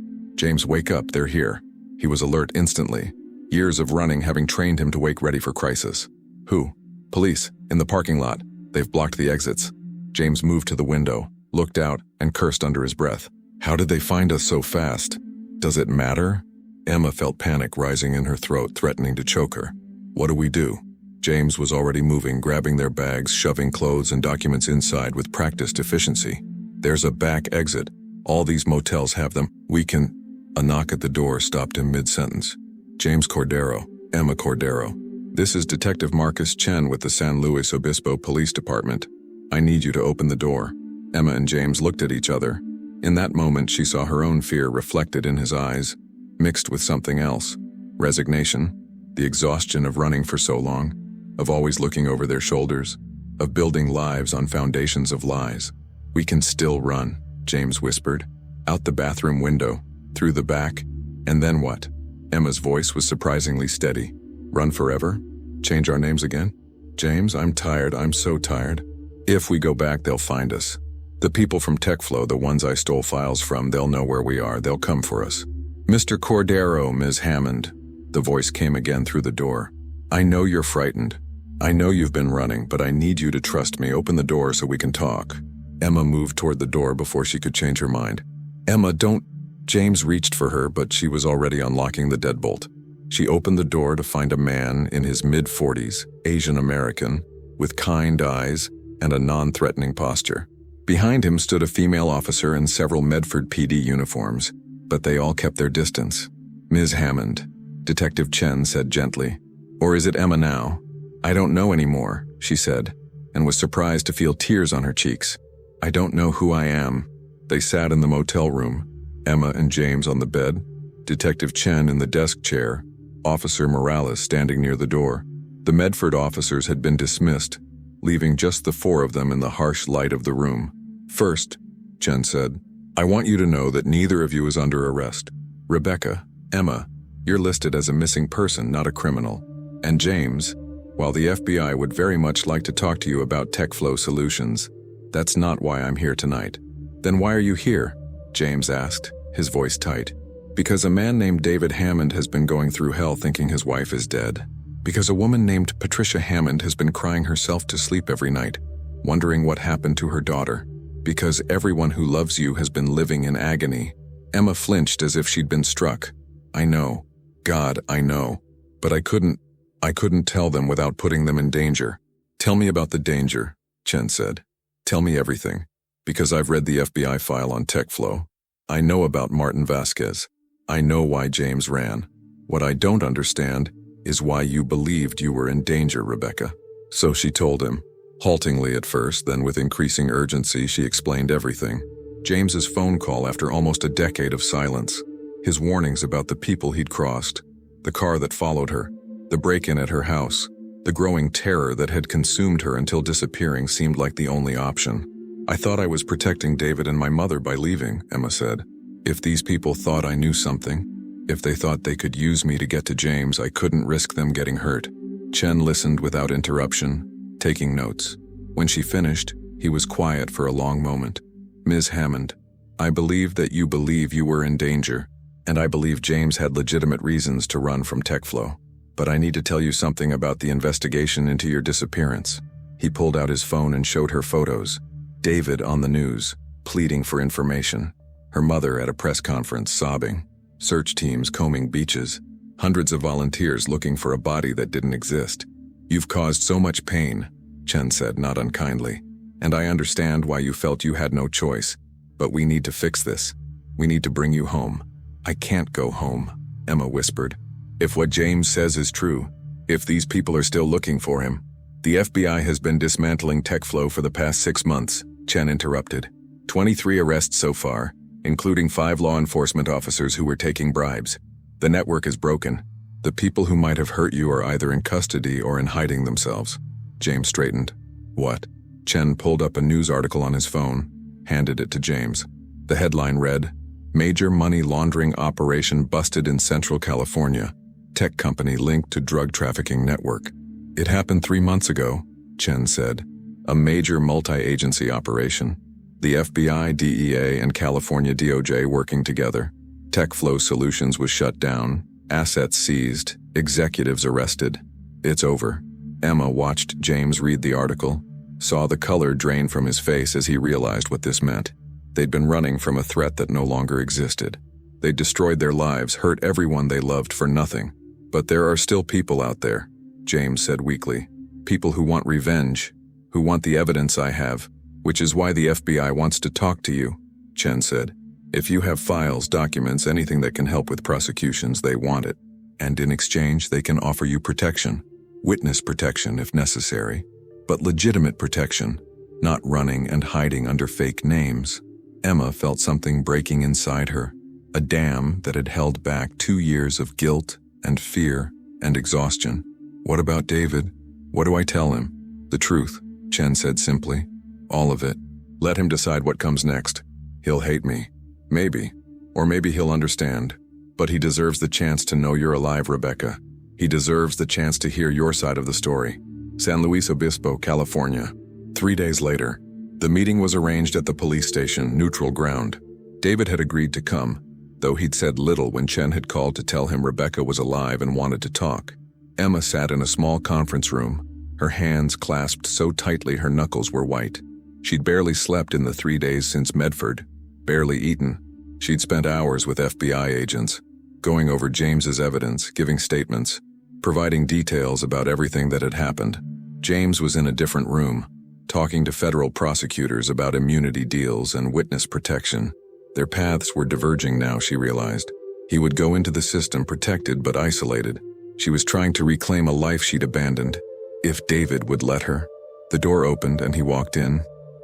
wake up, they're here. He was alert instantly, years of running having trained him to wake ready for crisis. Who? Police, in the parking lot. They've blocked the exits. James moved to the window, looked out, and cursed under his breath. How did they find us so fast? Does it matter? Emma felt panic rising in her throat, threatening to choke her. What do we do? James was already moving, grabbing their bags, shoving clothes and documents inside with practiced efficiency. There's a back exit. All these motels have them. We can... A knock at the door stopped him mid-sentence. James Cordero, Emma Cordero. This is Detective Marcus Chen with the San Luis Obispo Police Department. I need you to open the door. Emma and James looked at each other. In that moment, she saw her own fear reflected in his eyes, mixed with something else. Resignation, the exhaustion of running for so long, of always looking over their shoulders, of building lives on foundations of lies. We can still run, James whispered. Out the bathroom window, through the back, and then what? Emma's voice was surprisingly steady. Run forever? Change our names again? James, I'm tired, I'm so tired. If we go back, they'll find us. The people from TechFlow, the ones I stole files from, they'll know where we are, they'll come for us. Mr. Cordero, Ms. Hammond. The voice came again through the door. I know you're frightened. I know you've been running, but I need you to trust me. Open the door so we can talk. Emma moved toward the door before she could change her mind. Emma, don't... James reached for her, but she was already unlocking the deadbolt. She opened the door to find a man in his mid-40s, Asian American, with kind eyes and a non-threatening posture. Behind him stood a female officer in several Medford PD uniforms, but they all kept their distance. Ms. Hammond, Detective Chen said gently. Or is it Emma now? I don't know anymore, she said, and was surprised to feel tears on her cheeks. I don't know who I am. They sat in the motel room, Emma and James on the bed, Detective Chen in the desk chair, Officer Morales standing near the door. The Medford officers had been dismissed, leaving just the four of them in the harsh light of the room. "First," Chen said, "I want you to know that neither of you is under arrest. Rebecca, Emma, you're listed as a missing person, not a criminal. And James, while the FBI would very much like to talk to you about TechFlow Solutions, that's not why I'm here tonight." "Then why are you here?" James asked, his voice tight. "Because a man named David Hammond has been going through hell thinking his wife is dead. Because a woman named Patricia Hammond has been crying herself to sleep every night, wondering what happened to her daughter. Because everyone who loves you has been living in agony." Emma flinched as if she'd been struck. "I know. God, I know. But I couldn't tell them without putting them in danger." "Tell me about the danger," Chen said. "Tell me everything. Because I've read the FBI file on TechFlow. I know about Martin Vasquez. I know why James ran. What I don't understand is why you believed you were in danger, Rebecca." So she told him. Haltingly at first, then with increasing urgency, she explained everything. James's phone call after almost a decade of silence. His warnings about the people he'd crossed. The car that followed her. The break-in at her house. The growing terror that had consumed her until disappearing seemed like the only option. "I thought I was protecting David and my mother by leaving," Emma said. "If these people thought I knew something, if they thought they could use me to get to James, I couldn't risk them getting hurt." Chen listened without interruption, taking notes. When she finished, he was quiet for a long moment. "Ms. Hammond, I believe that you believe you were in danger, and I believe James had legitimate reasons to run from TechFlow. But I need to tell you something about the investigation into your disappearance." He pulled out his phone and showed her photos. David on the news, pleading for information. Her mother at a press conference, sobbing. Search teams combing beaches. Hundreds of volunteers looking for a body that didn't exist. "You've caused so much pain," Chen said, not unkindly. "And I understand why you felt you had no choice. But we need to fix this. We need to bring you home." "I can't go home," Emma whispered. "If what James says is true, if these people are still looking for him." "The FBI has been dismantling TechFlow for the past 6 months," Chen interrupted. 23 arrests so far, including 5 law enforcement officers who were taking bribes. The network is broken. The people who might have hurt you are either in custody or in hiding themselves. James straightened. "What?" Chen pulled up a news article on his phone, handed it to James. The headline read, "Major money laundering operation busted in Central California. Tech company linked to drug trafficking network." "It happened 3 months ago," Chen said. "A major multi-agency operation. The FBI, DEA, and California DOJ working together. TechFlow Solutions was shut down, assets seized, executives arrested. It's over." Emma watched James read the article, saw the color drain from his face as he realized what this meant. They'd been running from a threat that no longer existed. They'd destroyed their lives, hurt everyone they loved for nothing. "But there are still people out there," James said weakly. "People who want revenge, who want the evidence I have, which is why the FBI wants to talk to you," Chen said. "If you have files, documents, anything that can help with prosecutions, they want it. And in exchange, they can offer you protection. Witness protection if necessary. But legitimate protection, not running and hiding under fake names." Emma felt something breaking inside her, a dam that had held back 2 years of guilt and fear and exhaustion. "What about David? What do I tell him?" "The truth," Chen said simply. "All of it. Let him decide what comes next. He'll hate me. Maybe. Or maybe he'll understand. But he deserves the chance to know you're alive, Rebecca. He deserves the chance to hear your side of the story." San Luis Obispo, California. 3 days later. The meeting was arranged at the police station, neutral ground. David had agreed to come, though he'd said little when Chen had called to tell him Rebecca was alive and wanted to talk. Emma sat in a small conference room, her hands clasped so tightly her knuckles were white. She'd barely slept in the 3 days since Medford, barely eaten. She'd spent hours with FBI agents, going over James's evidence, giving statements, providing details about everything that had happened. James was in a different room, talking to federal prosecutors about immunity deals and witness protection. Their paths were diverging now, she realized. He would go into the system protected but isolated. She was trying to reclaim a life she'd abandoned. If David would let her. The door opened and he walked in.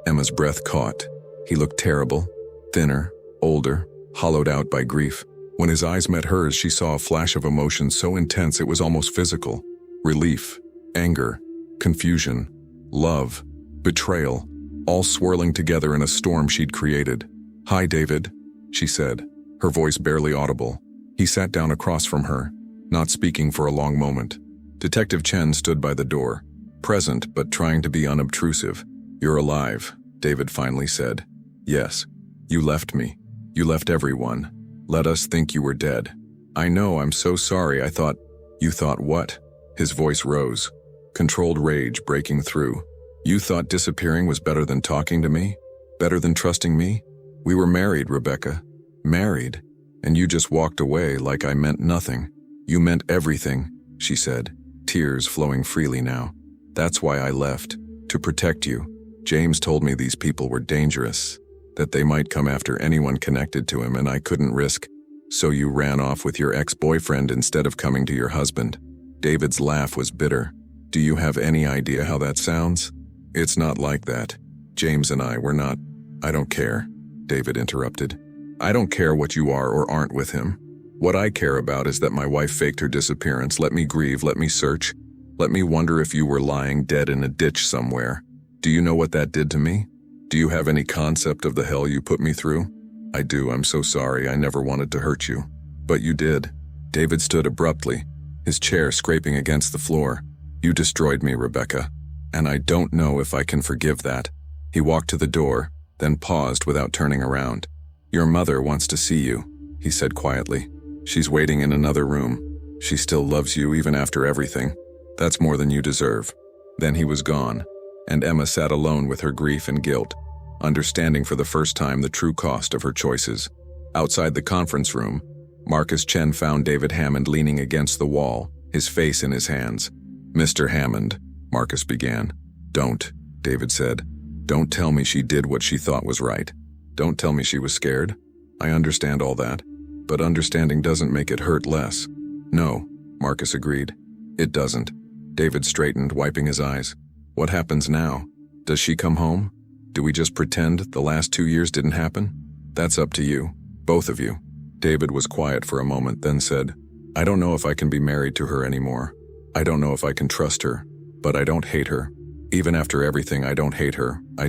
Emma's breath caught. He looked terrible, thinner, older, hollowed out by grief. When his eyes met hers, she saw a flash of emotion so intense it was almost physical. Relief, anger, confusion. love, betrayal, all swirling together in a storm she'd created. "Hi, David," she said, her voice barely audible. He sat down across from her, not speaking for a long moment. Detective Chen stood by the door, present but trying to be unobtrusive. "You're alive," David finally said. "Yes. You left me. You left everyone. Let us think you were dead. I know, I'm so sorry. I thought..." "You thought what?" His voice rose, controlled rage breaking through. "You thought disappearing was better than talking to me? Better than trusting me? We were married, Rebecca. Married. And you just walked away like I meant nothing. You meant everything," she said, tears flowing freely now. "That's why I left. To protect you. James told me these people were dangerous, that they might come after anyone connected to him, and I couldn't risk. So you ran off with your ex-boyfriend instead of coming to your husband." David's laugh was bitter. "Do you have any idea how that sounds? It's not like that. James and I were not..." "I don't care," David interrupted. "I don't care what you are or aren't with him. What I care about is that my wife faked her disappearance. Let me grieve, let me search. Let me wonder if you were lying dead in a ditch somewhere. Do you know what that did to me? Do you have any concept of the hell you put me through?" "I do. I'm so sorry. I never wanted to hurt you." "But you did." David stood abruptly, his chair scraping against the floor. "You destroyed me, Rebecca, and I don't know if I can forgive that." He walked to the door, then paused without turning around. "Your mother wants to see you," he said quietly. "She's waiting in another room. She still loves you even after everything. That's more than you deserve." Then he was gone, and Emma sat alone with her grief and guilt, understanding for the first time the true cost of her choices. Outside the conference room, Marcus Chen found David Hammond leaning against the wall, his face in his hands. "Mr. Hammond," Marcus began. "Don't," David said. "Don't tell me she did what she thought was right. Don't tell me she was scared. I understand all that, but understanding doesn't make it hurt less." "No," Marcus agreed. "It doesn't." David straightened, wiping his eyes. "What happens now? Does she come home? Do we just pretend the last 2 years didn't happen? That's up to you, both of you." David was quiet for a moment, then said, "I don't know if I can be married to her anymore. I don't know if I can trust her, but I don't hate her. Even after everything, I don't hate her. I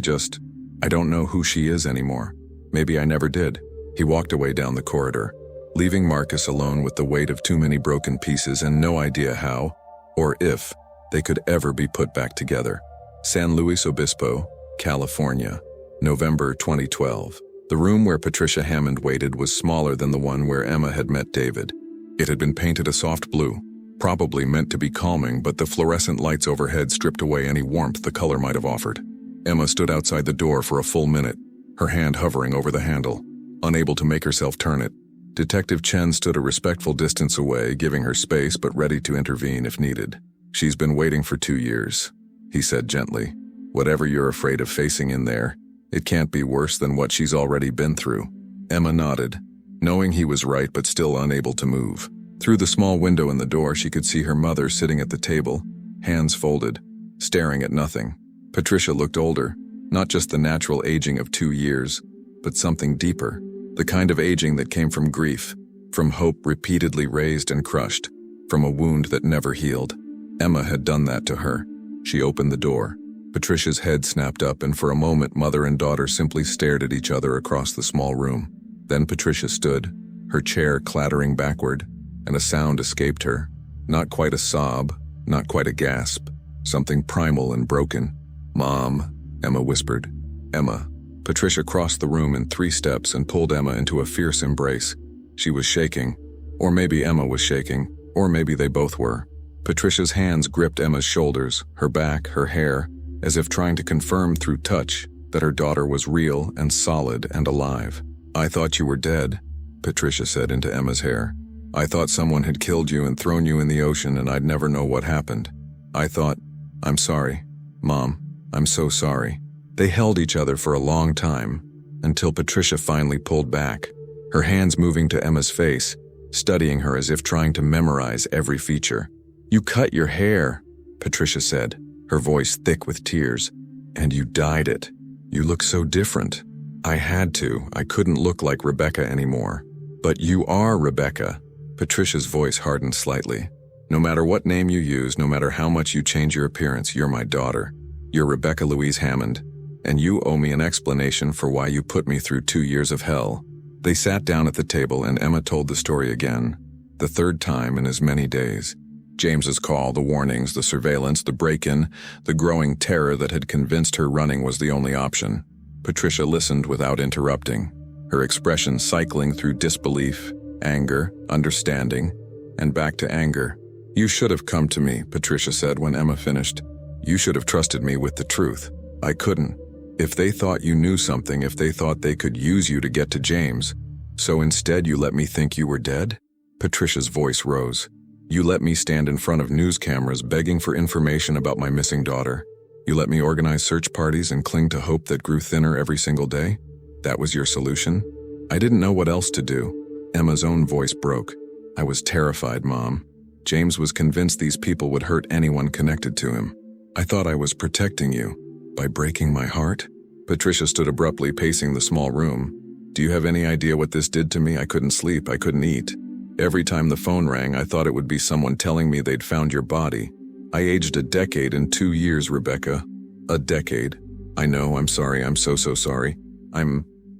don't know who she is anymore. Maybe I never did." He walked away down the corridor, leaving Marcus alone with the weight of too many broken pieces and no idea how, or if, they could ever be put back together. San Luis Obispo, California, November 2012. The room where Patricia Hammond waited was smaller than the one where Emma had met David. It had been painted a soft blue, probably meant to be calming, but the fluorescent lights overhead stripped away any warmth the color might have offered. Emma stood outside the door for a full minute, her hand hovering over the handle, unable to make herself turn it. Detective Chen stood a respectful distance away, giving her space but ready to intervene if needed. "She's been waiting for 2 years, he said gently. "Whatever you're afraid of facing in there, it can't be worse than what she's already been through." Emma nodded, knowing he was right but still unable to move. Through the small window in the door, she could see her mother sitting at the table, hands folded, staring at nothing. Patricia looked older, not just the natural aging of 2 years, but something deeper, the kind of aging that came from grief, from hope repeatedly raised and crushed, from a wound that never healed. Emma had done that to her. She opened the door. Patricia's head snapped up, and for a moment mother and daughter simply stared at each other across the small room. Then Patricia stood, her chair clattering backward, and a sound escaped her. Not quite a sob, not quite a gasp, something primal and broken. "Mom," Emma whispered. "Emma." Patricia crossed the room in 3 steps and pulled Emma into a fierce embrace. She was shaking, or maybe Emma was shaking, or maybe they both were. Patricia's hands gripped Emma's shoulders, her back, her hair, as if trying to confirm through touch that her daughter was real and solid and alive. "I thought you were dead," Patricia said into Emma's hair. "I thought someone had killed you and thrown you in the ocean and I'd never know what happened. I thought..." "I'm sorry, Mom. I'm so sorry." They held each other for a long time, until Patricia finally pulled back, her hands moving to Emma's face, studying her as if trying to memorize every feature. "You cut your hair," Patricia said, her voice thick with tears. "And you dyed it. You look so different." "I had to. I couldn't look like Rebecca anymore." "But you are Rebecca." Patricia's voice hardened slightly. "No matter what name you use, no matter how much you change your appearance, you're my daughter. You're Rebecca Louise Hammond, and you owe me an explanation for why you put me through 2 years of hell." They sat down at the table and Emma told the story again, the third time in as many days. James's call, the warnings, the surveillance, the break-in, the growing terror that had convinced her running was the only option. Patricia listened without interrupting, her expression cycling through disbelief, anger, understanding, and back to anger. "You should have come to me," Patricia said when Emma finished. "You should have trusted me with the truth. I couldn't. If they thought you knew something, if they thought they could use you to get to James, so instead you let me think you were dead?" Patricia's voice rose. "You let me stand in front of news cameras begging for information about my missing daughter. You let me organize search parties and cling to hope that grew thinner every single day? That was your solution? I didn't know what else to do." Emma's own voice broke. "I was terrified, Mom. James was convinced these people would hurt anyone connected to him. I thought I was protecting you. By breaking my heart?" Patricia stood abruptly, pacing the small room. "Do you have any idea what this did to me? I couldn't sleep, I couldn't eat. Every time the phone rang, I thought it would be someone telling me they'd found your body. I aged a decade in 2 years, Rebecca. A decade. I know, I'm sorry, I'm so sorry.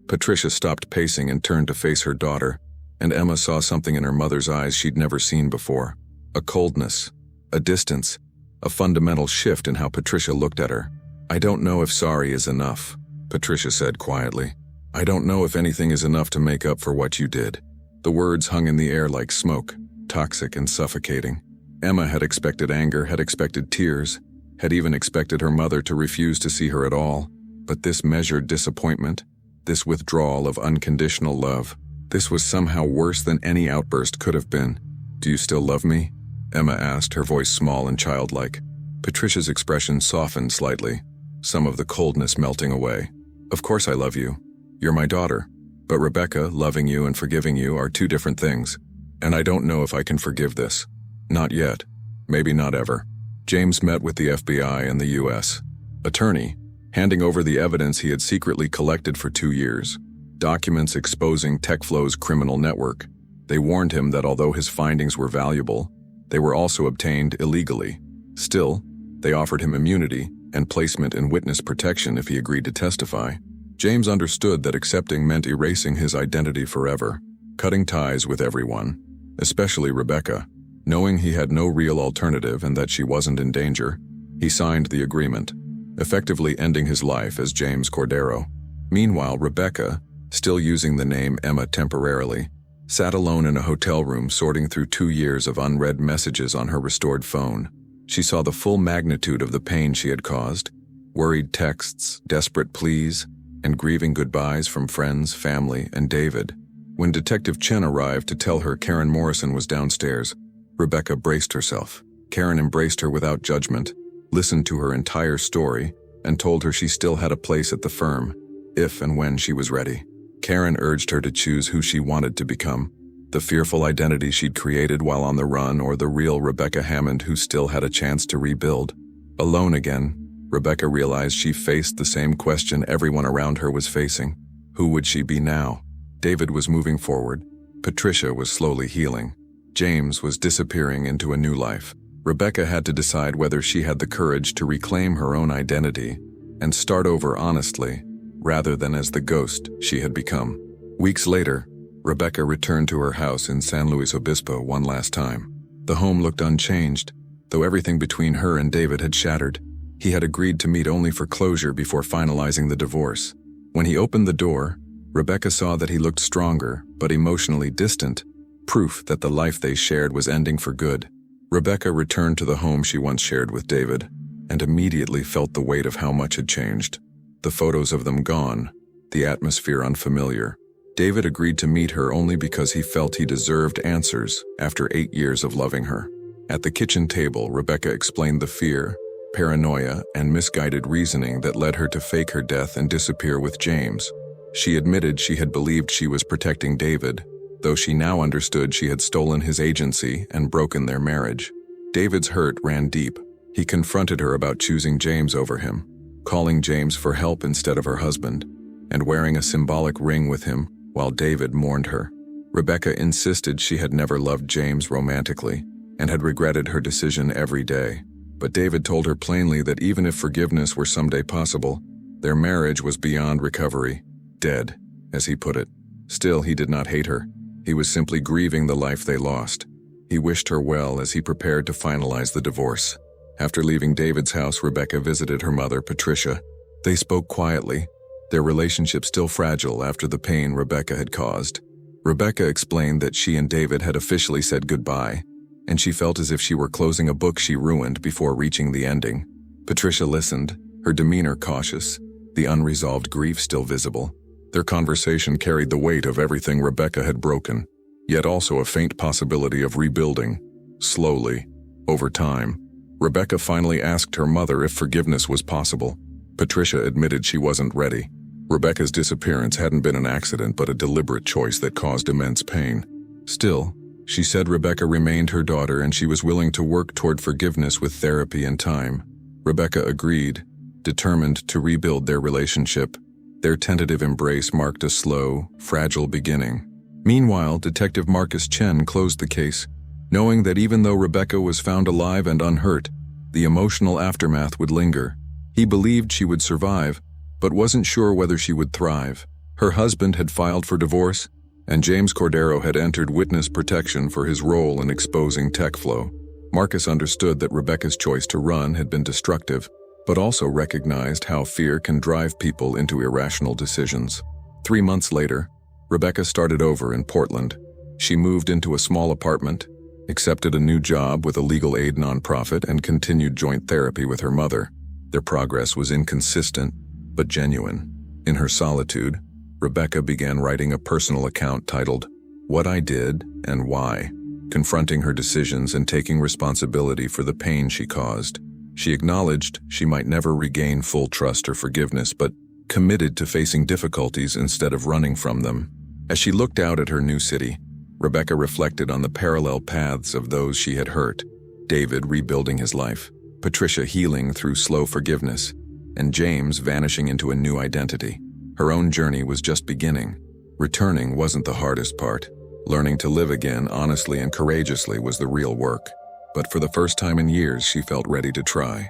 Patricia stopped pacing and turned to face her daughter, and Emma saw something in her mother's eyes she'd never seen before. A coldness, a distance, a fundamental shift in how Patricia looked at her. "I don't know if sorry is enough," Patricia said quietly. "I don't know if anything is enough to make up for what you did." The words hung in the air like smoke, toxic and suffocating. Emma had expected anger, had expected tears, had even expected her mother to refuse to see her at all. But this measured disappointment, this withdrawal of unconditional love, this was somehow worse than any outburst could have been. "Do you still love me?" Emma asked, her voice small and childlike. Patricia's expression softened slightly, some of the coldness melting away. "Of course I love you. You're my daughter. But Rebecca, loving you and forgiving you are two different things. And I don't know if I can forgive this. Not yet. Maybe not ever." James met with the FBI and the U.S. attorney, handing over the evidence he had secretly collected for 2 years. Documents exposing TechFlow's criminal network. They warned him that although his findings were valuable, they were also obtained illegally. Still, they offered him immunity and placement in witness protection if he agreed to testify. James understood that accepting meant erasing his identity forever, cutting ties with everyone, especially Rebecca. Knowing he had no real alternative and that she wasn't in danger, he signed the agreement, effectively ending his life as James Cordero. Meanwhile, Rebecca, still using the name Emma temporarily, sat alone in a hotel room sorting through 2 years of unread messages on her restored phone. She saw the full magnitude of the pain she had caused, worried texts, desperate pleas, and grieving goodbyes from friends, family, and David. When Detective Chen arrived to tell her Karen Morrison was downstairs, Rebecca braced herself. Karen embraced her without judgment, listened to her entire story, and told her she still had a place at the firm, if and when she was ready. Karen urged her to choose who she wanted to become, the fearful identity she'd created while on the run or the real Rebecca Hammond who still had a chance to rebuild. Alone again, Rebecca realized she faced the same question everyone around her was facing. Who would she be now? David was moving forward. Patricia was slowly healing. James was disappearing into a new life. Rebecca had to decide whether she had the courage to reclaim her own identity and start over honestly, rather than as the ghost she had become. Weeks later, Rebecca returned to her house in San Luis Obispo one last time. The home looked unchanged, though everything between her and David had shattered. He had agreed to meet only for closure before finalizing the divorce. When he opened the door, Rebecca saw that he looked stronger, but emotionally distant, proof that the life they shared was ending for good. Rebecca returned to the home she once shared with David, and immediately felt the weight of how much had changed. The photos of them gone, the atmosphere unfamiliar. David agreed to meet her only because he felt he deserved answers after 8 years of loving her. At the kitchen table, Rebecca explained the fear, paranoia, and misguided reasoning that led her to fake her death and disappear with James. She admitted she had believed she was protecting David, though she now understood she had stolen his agency and broken their marriage. David's hurt ran deep. He confronted her about choosing James over him, calling James for help instead of her husband, and wearing a symbolic ring with him while David mourned her. Rebecca insisted she had never loved James romantically and had regretted her decision every day. But David told her plainly that even if forgiveness were someday possible, their marriage was beyond recovery, dead, as he put it. Still, he did not hate her. He was simply grieving the life they lost. He wished her well as he prepared to finalize the divorce. After leaving David's house, Rebecca visited her mother, Patricia. They spoke quietly, their relationship still fragile after the pain Rebecca had caused. Rebecca explained that she and David had officially said goodbye, and she felt as if she were closing a book she ruined before reaching the ending. Patricia listened, her demeanor cautious, the unresolved grief still visible. Their conversation carried the weight of everything Rebecca had broken, yet also a faint possibility of rebuilding. Slowly, over time, Rebecca finally asked her mother if forgiveness was possible. Patricia admitted she wasn't ready. Rebecca's disappearance hadn't been an accident but a deliberate choice that caused immense pain. Still, she said Rebecca remained her daughter and she was willing to work toward forgiveness with therapy and time. Rebecca agreed, determined to rebuild their relationship. Their tentative embrace marked a slow, fragile beginning. Meanwhile, Detective Marcus Chen closed the case, knowing that even though Rebecca was found alive and unhurt, the emotional aftermath would linger. He believed she would survive, but wasn't sure whether she would thrive. Her husband had filed for divorce, and James Cordero had entered witness protection for his role in exposing TechFlow. Marcus understood that Rebecca's choice to run had been destructive, but also recognized how fear can drive people into irrational decisions. 3 months later, Rebecca started over in Portland. She moved into a small apartment, accepted a new job with a legal aid nonprofit, and continued joint therapy with her mother. Their progress was inconsistent, but genuine. In her solitude, Rebecca began writing a personal account titled, "What I Did and Why," confronting her decisions and taking responsibility for the pain she caused. She acknowledged she might never regain full trust or forgiveness, but committed to facing difficulties instead of running from them. As she looked out at her new city, Rebecca reflected on the parallel paths of those she had hurt: David rebuilding his life, Patricia healing through slow forgiveness, and James vanishing into a new identity. Her own journey was just beginning. Returning wasn't the hardest part. Learning to live again honestly and courageously was the real work. But for the first time in years, she felt ready to try.